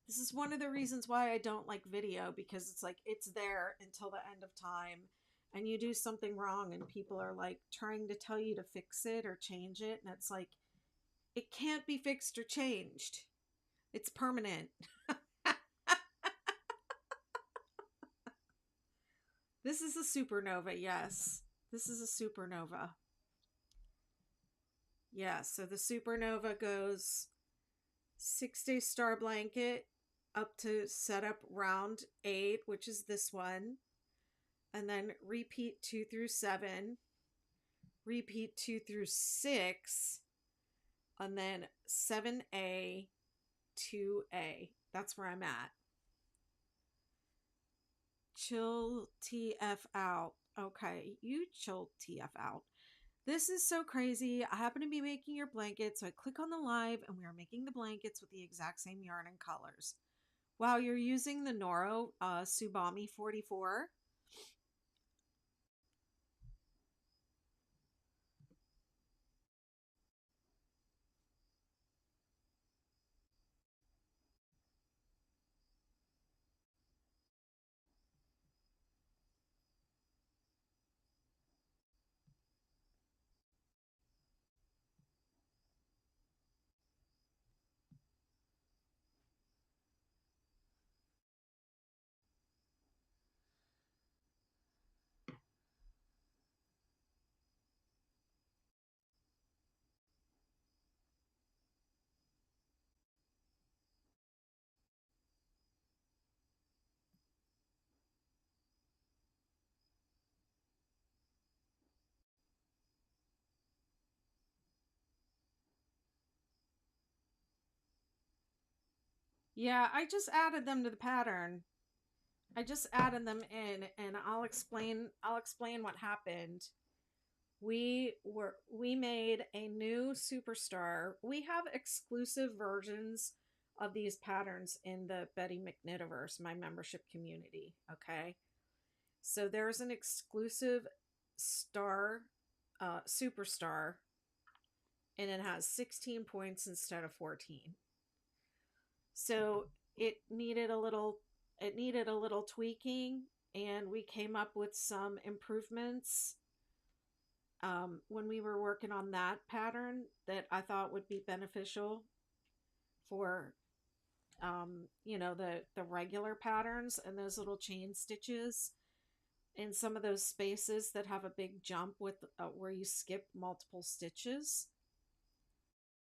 This is one of the reasons why I don't like video, because it's like it's there until the end of time, and you do something wrong and people are like trying to tell you to fix it or change it, and it's like it can't be fixed or changed. It's permanent. This is a supernova, yes. This is a supernova. Yeah, so the supernova goes 6-day star blanket up to set up round 8, which is this one, and then repeat 2 through 7, repeat 2 through 6, and then 7A, 2A. That's where I'm at. Chill TF out. Okay, you chill TF out. This is so crazy. I happen to be making your blanket, so I click on the live, and we are making the blankets with the exact same yarn and colors. Wow, you're using the Noro Tsubame 44. Yeah, I just added them to the pattern. I just added them in, and I'll explain what happened. We made a new superstar. We have exclusive versions of these patterns in the Betty McKnitiverse, my membership community. Okay. So there's an exclusive star, superstar, and it has 16 points instead of 14. So it needed a little tweaking, and we came up with some improvements when we were working on that pattern that I thought would be beneficial for the regular patterns and those little chain stitches in some of those spaces that have a big jump with where you skip multiple stitches.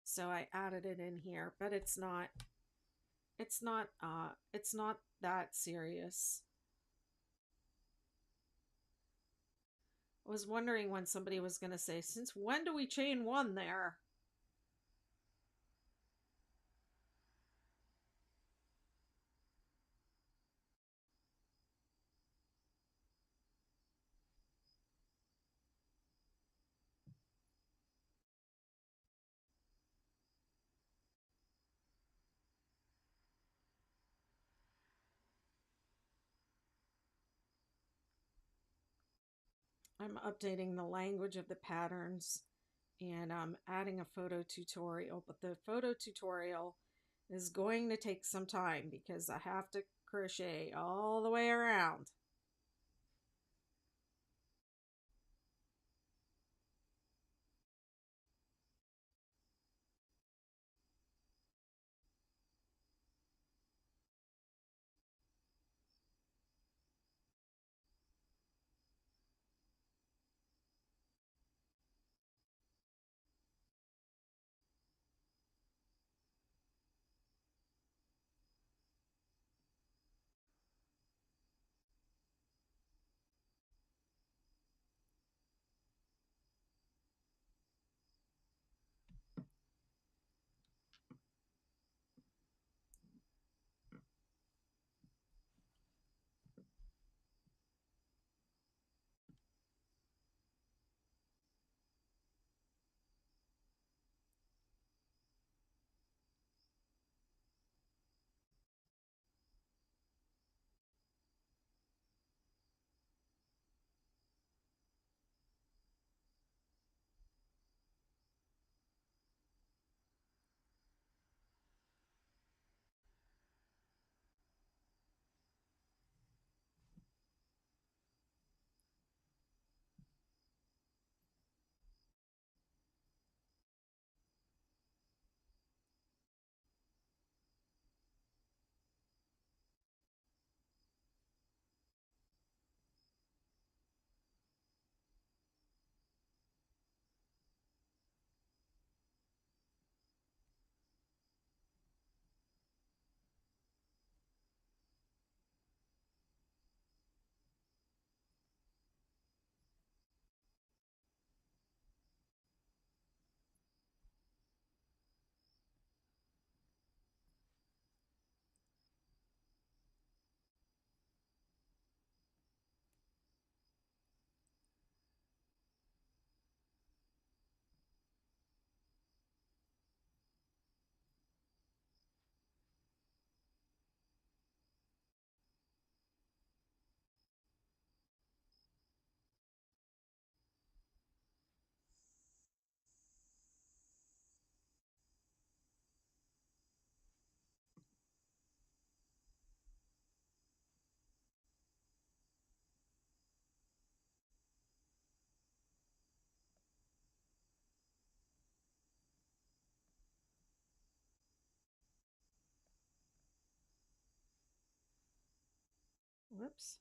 So I added it in here, but it's not that serious. I was wondering when somebody was going to say, since when do we chain one there? I'm updating the language of the patterns, and I'm adding a photo tutorial, but the photo tutorial is going to take some time because I have to crochet all the way around. Whoops.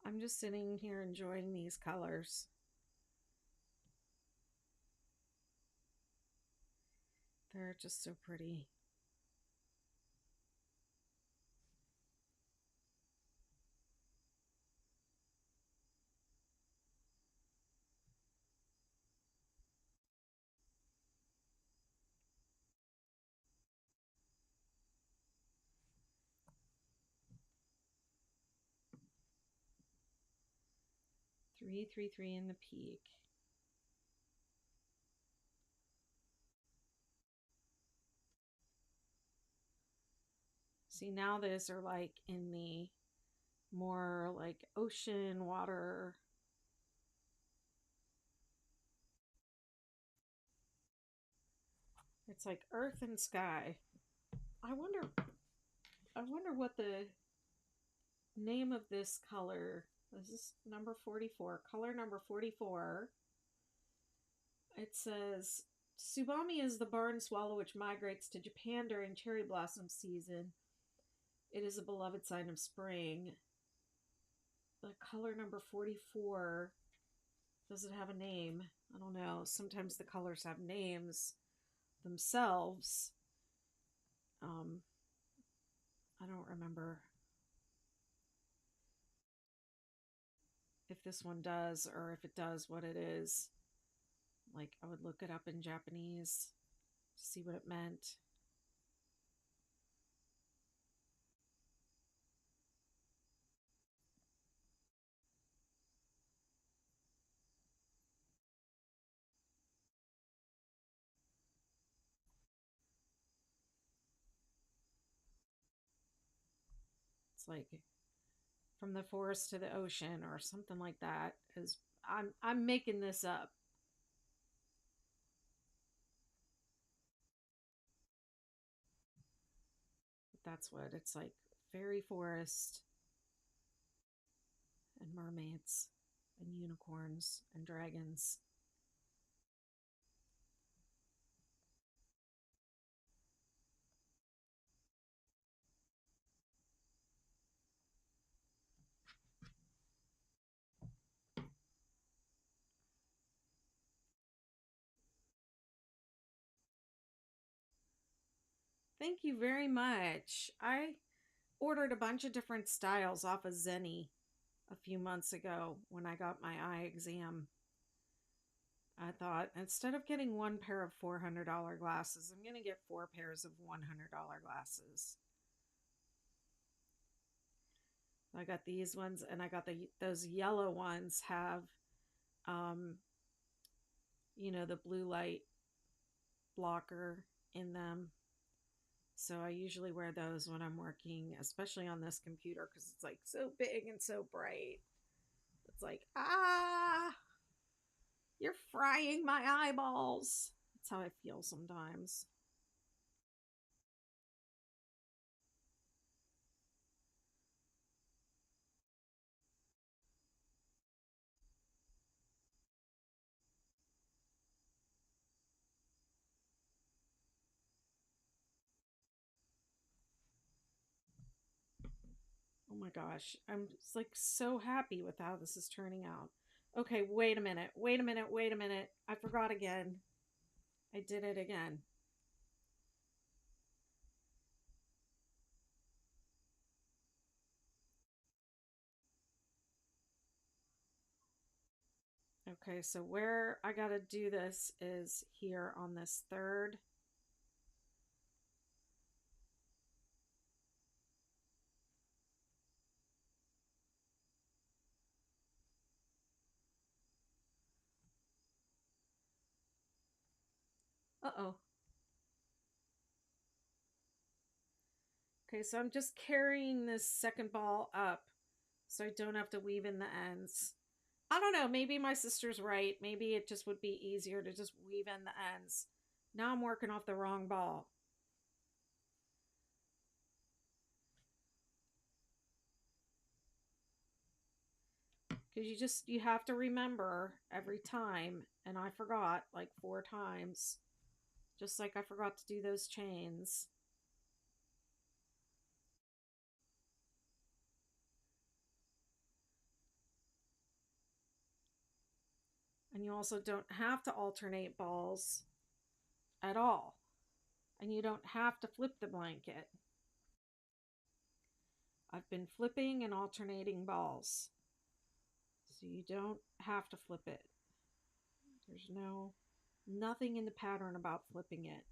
I'm just sitting here enjoying these colors. They're just so pretty. Three, three, three in the peak. See, now these are like in the more like ocean water. It's like earth and sky. I wonder I wonder what the name of this color. This is number 44. Color number 44. It says Tsubame is the barn swallow which migrates to Japan during cherry blossom season. It is a beloved sign of spring. The color number 44, does it have a name? I don't know. Sometimes the colors have names themselves. I don't remember if this one does, or if it does, what it is. Like, I would look it up in Japanese to see what it meant. It's like from the forest to the ocean or something like that. Is I'm making this up. But that's what it's like. Fairy forest and mermaids and unicorns and dragons. Thank you very much. I ordered a bunch of different styles off of Zenny a few months ago when I got my eye exam. I thought instead of getting one pair of $400 glasses, I'm going to get four pairs of $100 glasses. I got these ones, and I got those yellow ones have, um, the blue light blocker in them. So I usually wear those when I'm working, especially on this computer because it's like so big and so bright. It's like, you're frying my eyeballs. That's how I feel sometimes. Oh my gosh. I'm just like so happy with how this is turning out. Okay, wait a minute. Wait a minute. Wait a minute. I forgot again. I did it again. Okay, so where I gotta do this is here on this third. Uh-oh. Okay, so I'm just carrying this second ball up so I don't have to weave in the ends. I don't know, maybe my sister's right. Maybe it just would be easier to just weave in the ends. Now I'm working off the wrong ball. Because you have to remember every time, and I forgot like 4 times. Just like I forgot to do those chains. And you also don't have to alternate balls at all. And you don't have to flip the blanket. I've been flipping and alternating balls. So you don't have to flip it. There's nothing in the pattern about flipping it.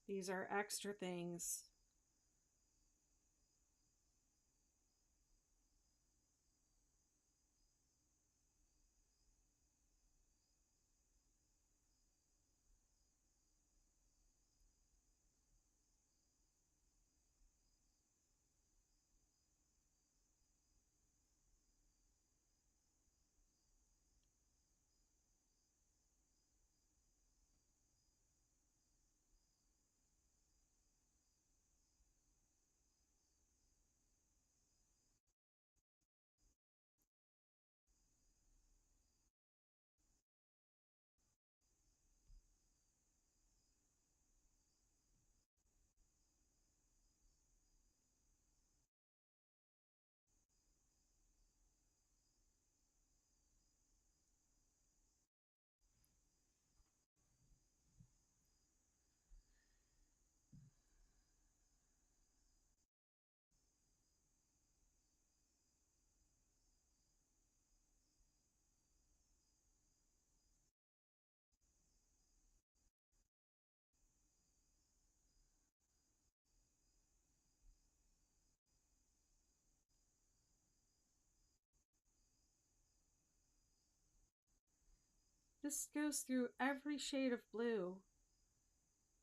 These are extra things. This goes through every shade of blue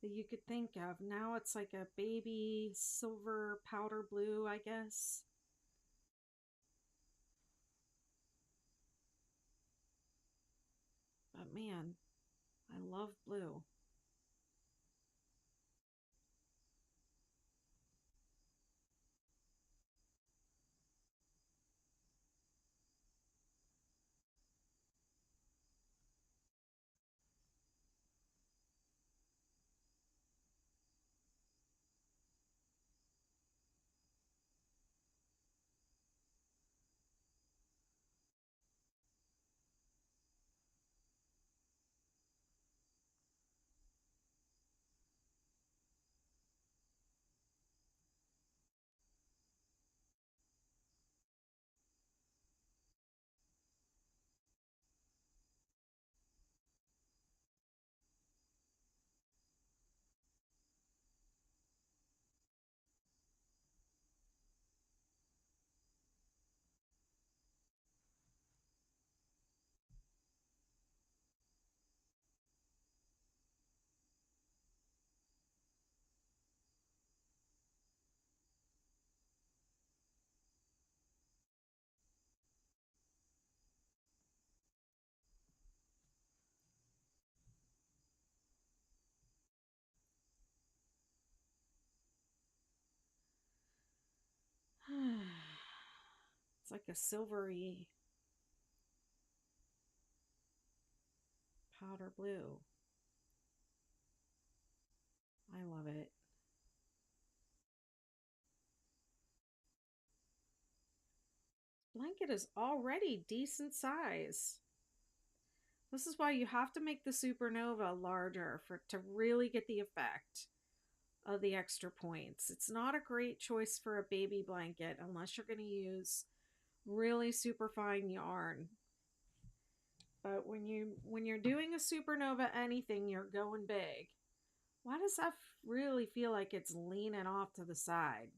that you could think of. Now it's like a baby silver powder blue, I guess. But man, I love blue. It's like a silvery powder blue. I love it. Blanket is already decent size. This is why you have to make the Supernova larger to really get the effect of the extra points. It's not a great choice for a baby blanket unless you're going to use really super fine yarn. But when you're doing a Supernova anything, you're going big. Why does that really feel like it's leaning off to the side?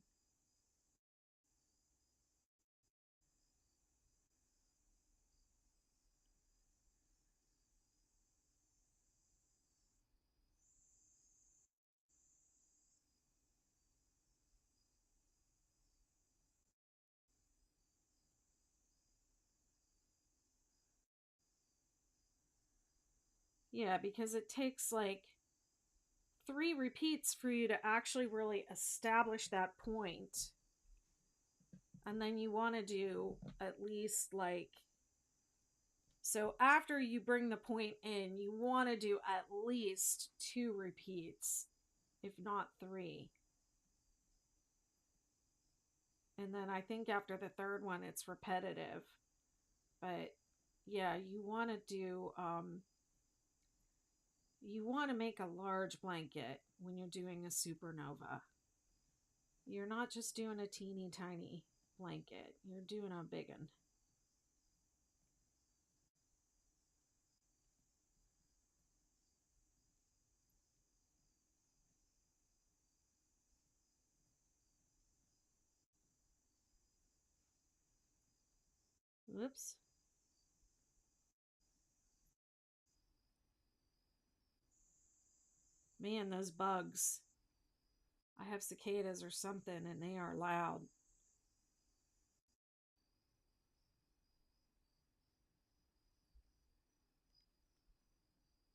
Yeah, because it takes like 3 repeats for you to actually really establish that point. And then you want to do at least like, so after you bring the point in, you want to do at least 2 repeats, if not 3. And then I think after the third one, it's repetitive. But yeah, you want to make a large blanket when you're doing a supernova. You're not just doing a teeny tiny blanket, you're doing a big one. Whoops. Man, those bugs. I have cicadas or something and they are loud.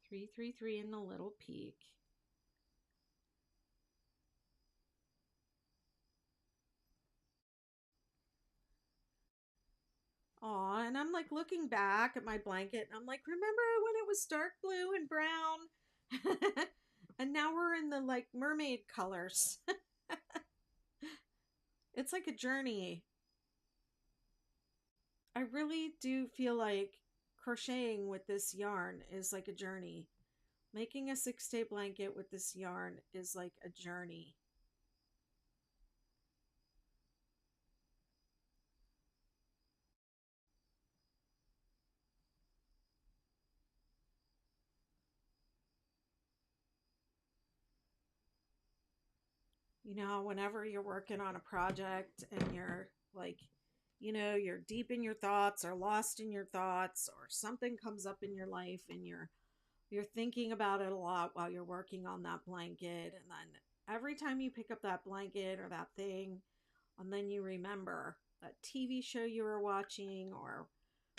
333 in the little peak. Aw, and I'm like looking back at my blanket and I'm like, remember when it was dark blue and brown? And now we're in the like mermaid colors. It's like a journey. I really do feel like crocheting with this yarn is like a journey. Making a 6-day blanket with this yarn is like a journey. You know, whenever you're working on a project and you're like, you're deep in your thoughts or lost in your thoughts or something comes up in your life and you're thinking about it a lot while you're working on that blanket, and then every time you pick up that blanket or that thing and then you remember that TV show you were watching or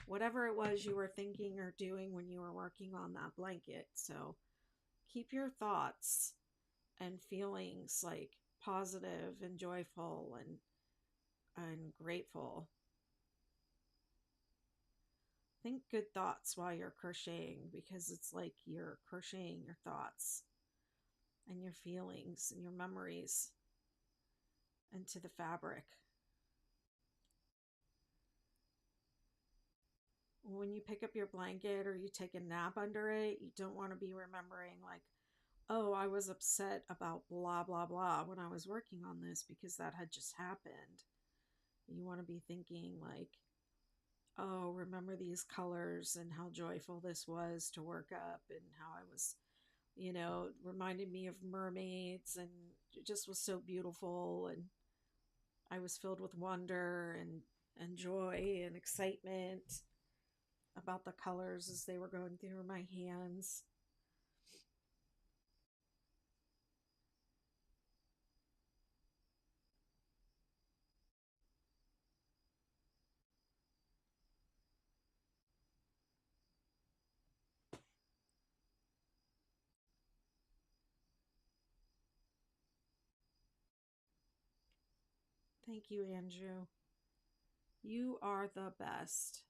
whatever it was you were thinking or doing when you were working on that blanket. So keep your thoughts and feelings like positive and joyful and grateful. Think good thoughts while you're crocheting because it's like you're crocheting your thoughts and your feelings and your memories into the fabric. When you pick up your blanket or you take a nap under it, you don't want to be remembering like, oh, I was upset about blah blah blah when I was working on this because that had just happened. You want to be thinking like, oh, remember these colors and how joyful this was to work up and how I was, reminded me of mermaids and it just was so beautiful and I was filled with wonder and joy and excitement about the colors as they were going through my hands. Thank you, Andrew. You are the best.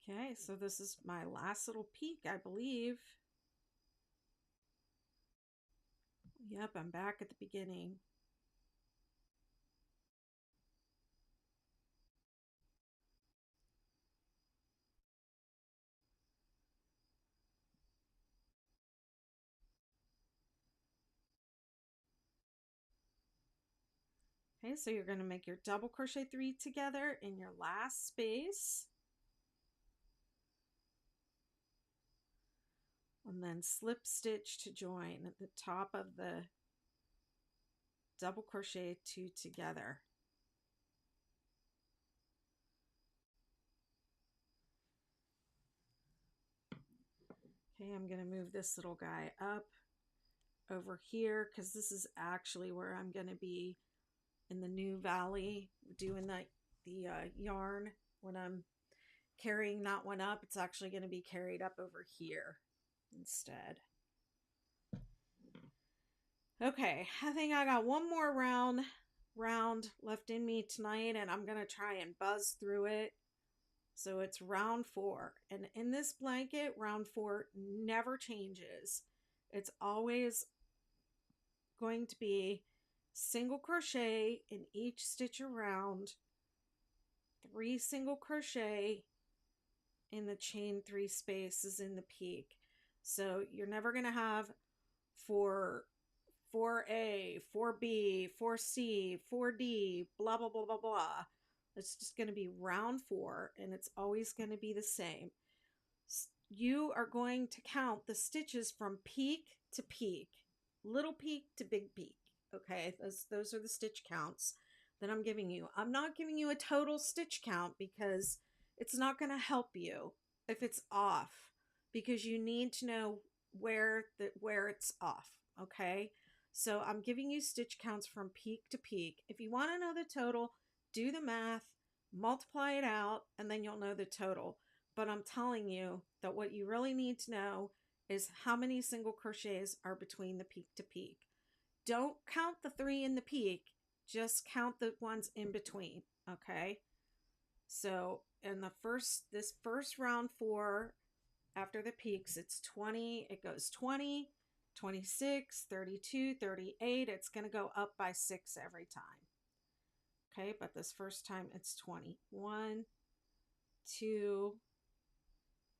Okay, so this is my last little peek, I believe. Yep, I'm back at the beginning. Okay, so you're going to make your double crochet 3 together in your last space. And then slip stitch to join at the top of the double crochet 2 together. Okay, I'm going to move this little guy up over here because this is actually where I'm going to be in the new valley doing the yarn. When I'm carrying that one up, it's actually going to be carried up over here instead. Okay, I think I got one more round left in me tonight, and I'm going to try and buzz through it. So it's round 4, and in this blanket, round 4 never changes. It's always going to be single crochet in each stitch around, 3 single crochet in the chain 3 spaces in the peak. So you're never going to have 4A, 4B, 4C, 4D, blah, blah, blah, blah, blah. It's just going to be round 4, and it's always going to be the same. You are going to count the stitches from peak to peak, little peak to big peak. Okay, those are the stitch counts that I'm giving you. I'm not giving you a total stitch count because it's not going to help you if it's off, because you need to know where it's off. Okay, so I'm giving you stitch counts from peak to peak. If you want to know the total, do the math, multiply it out, and then you'll know the total. But I'm telling you that what you really need to know is how many single crochets are between the peak to peak. Don't count the 3 in the peak, just count the ones in between, okay? So in this first round 4, after the peaks, it's 20, it goes 20, 26, 32, 38. It's going to go up by 6 every time. Okay, but this first time it's 20. 1, 2,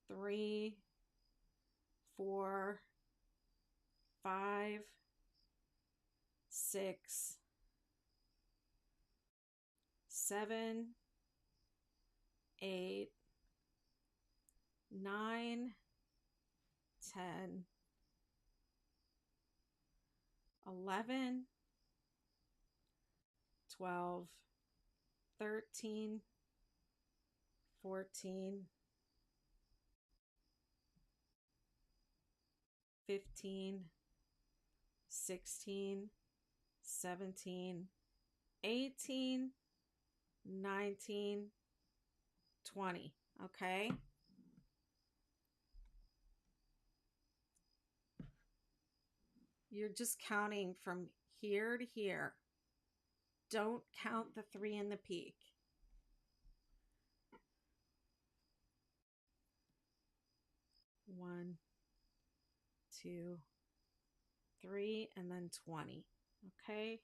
3, 4, 5, 6, 7, 8, 9, 10, 11, 12, 13, 14, 15, 16, 17, 18, 19, 20. Okay? You're just counting from here to here. Don't count the 3 in the peak. One, 2, 3, and then 20. Okay?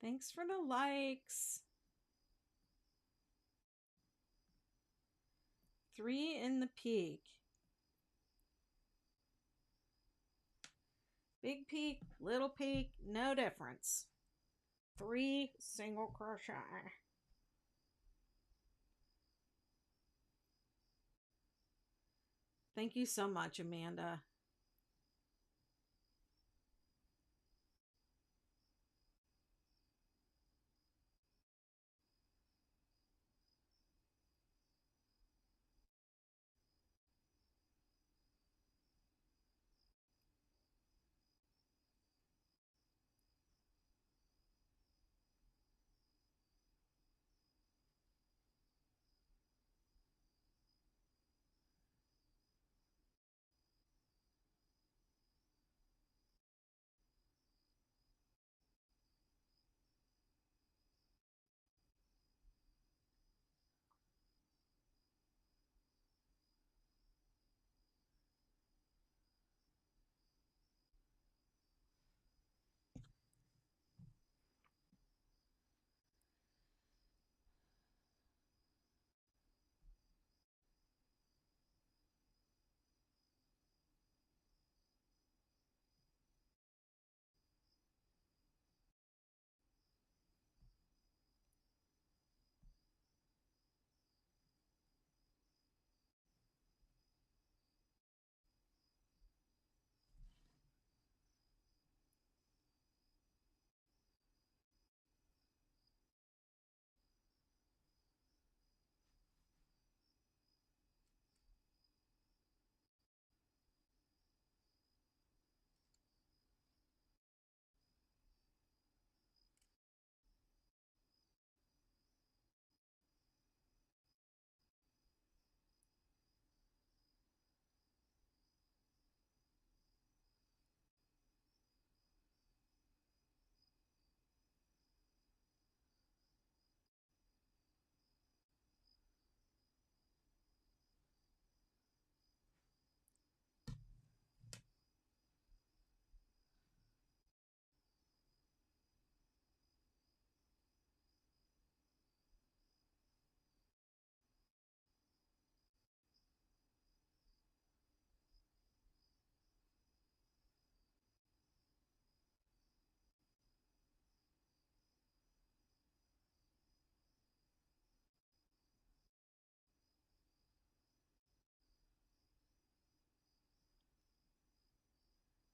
Thanks for the likes. 3 in the peak. Big peak, little peak, no difference. 3 single crochet. Thank you so much, Amanda.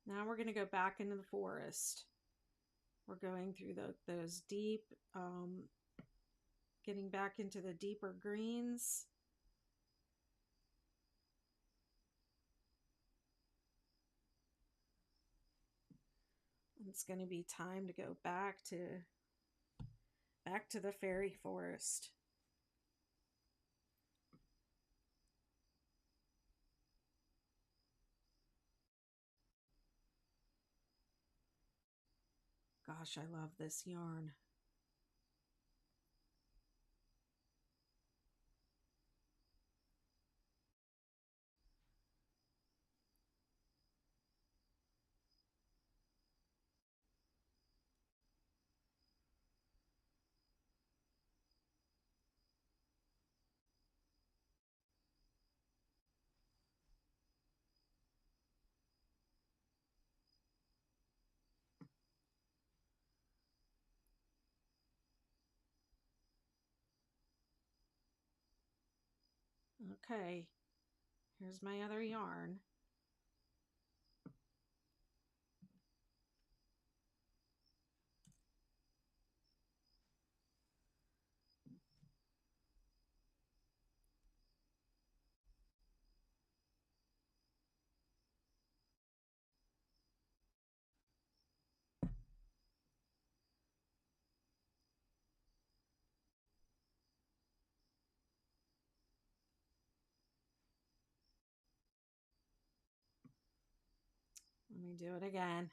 Now we're going to go back into the forest. We're going through those deep, getting back into the deeper greens. It's going to be time to go back to the fairy forest. Gosh, I love this yarn. Okay, here's my other yarn. Let me do it again,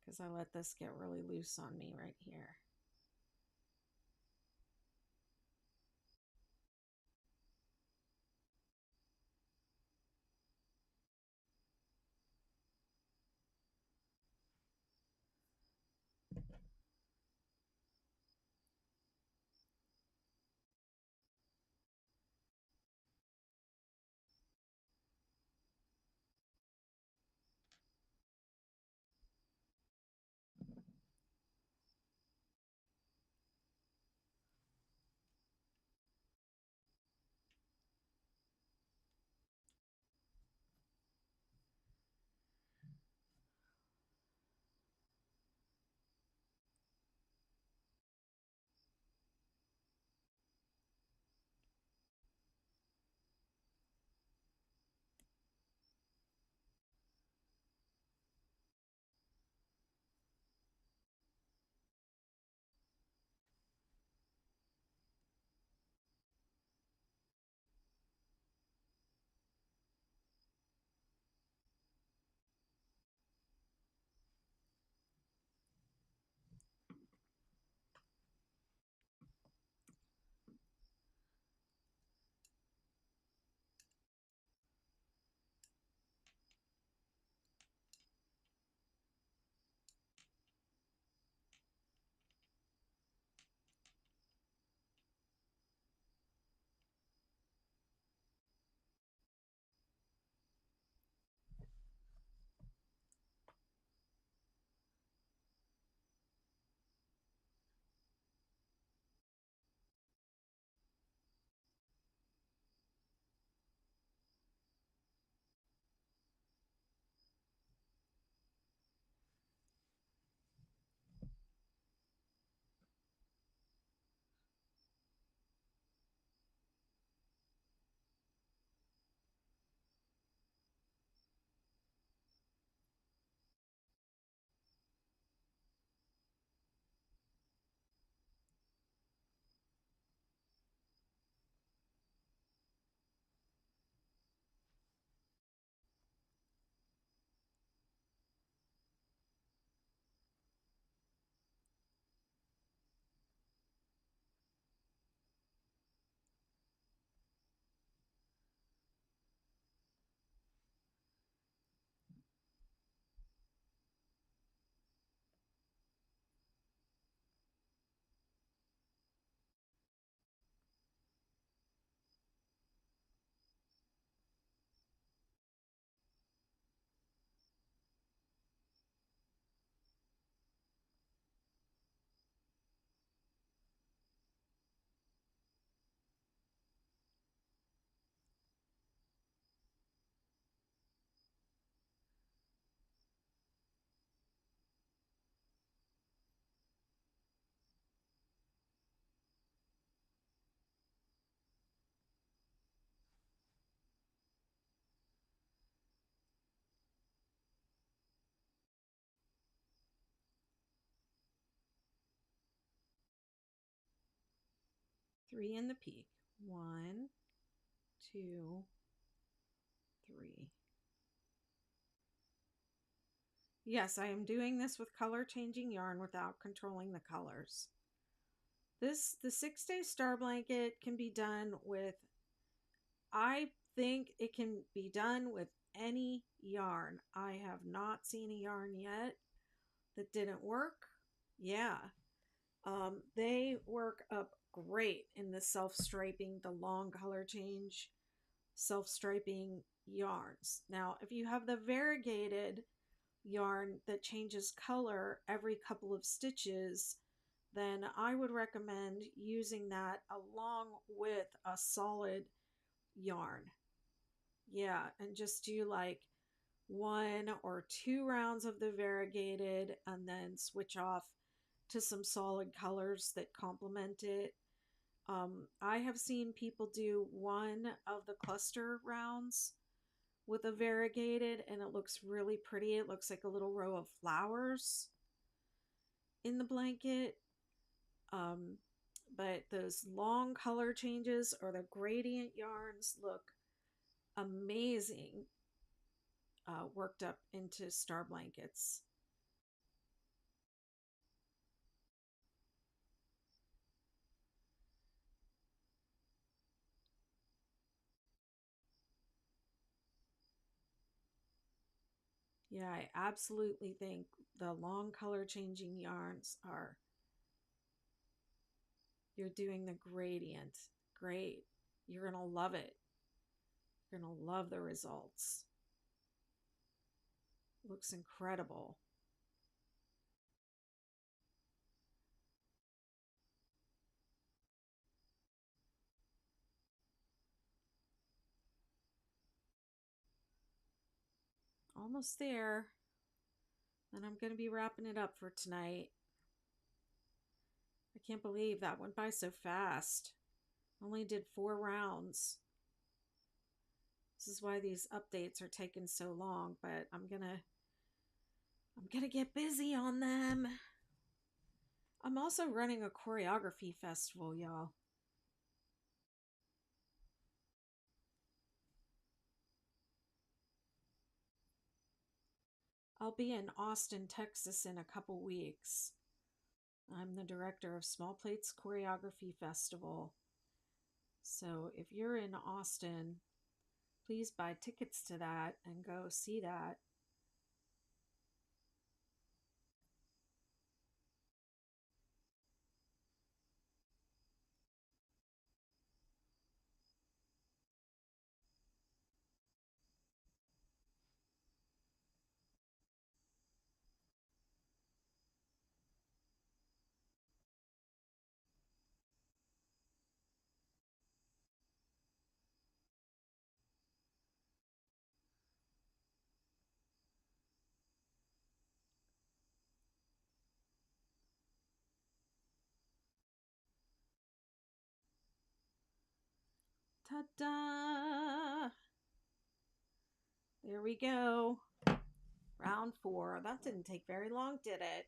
because I let this get really loose on me right here. 3 in the peak. 1, 2, 3. Yes, I am doing this with color changing yarn without controlling the colors. The 6-day star blanket can be done with, I think it can be done with any yarn. I have not seen a yarn yet that didn't work. Yeah. They work up great in the self-striping, the long color change self-striping yarns. Now, if you have the variegated yarn that changes color every couple of stitches, then I would recommend using that along with a solid yarn. Yeah, and just do like 1 or 2 rounds of the variegated and then switch off to some solid colors that complement it. I have seen people do 1 of the cluster rounds with a variegated and it looks really pretty. It looks like a little row of flowers in the blanket. But those long color changes or the gradient yarns look amazing worked up into star blankets. Yeah, I absolutely think the long color changing yarns are, you're doing the gradient. Great. You're going to love it. You're going to love the results. Looks incredible. Almost there. And I'm going to be wrapping it up for tonight. I can't believe that went by so fast. Only did 4 rounds. This is why these updates are taking so long, but I'm gonna get busy on them. I'm also running a choreography festival, y'all. I'll be in Austin, Texas in a couple weeks. I'm the director of Small Plates Choreography Festival. So if you're in Austin, please buy tickets to that and go see that. Ta-da! There we go. Round 4. That didn't take very long, did it?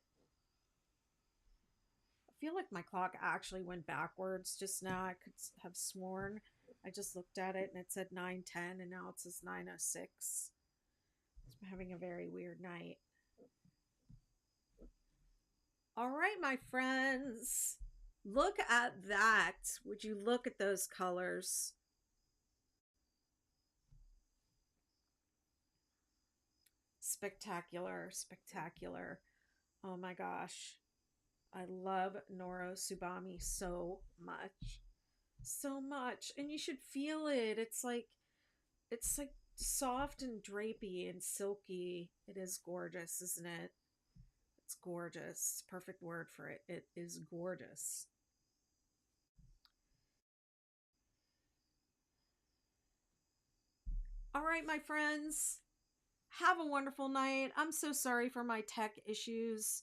I feel like my clock actually went backwards just now. I could have sworn I just looked at it and it said 9:10 and now it says 9:06. I'm having a very weird night. All right, my friends. Look at that. Would you look at those colors? Spectacular, spectacular. Oh my gosh. I love Noro Tsubame so much. So much. And you should feel it. It's like soft and drapey and silky. It is gorgeous, isn't it? It's gorgeous. Perfect word for it. It is gorgeous. All right, my friends. Have a wonderful night. I'm so sorry for my tech issues.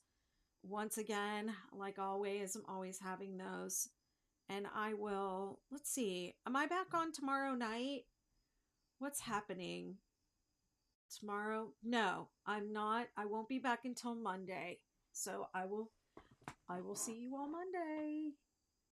Once again, like always, I'm always having those. And I will, let's see, am I back on tomorrow night? What's happening tomorrow? No, I'm not. I won't be back until Monday. So I will see you all Monday.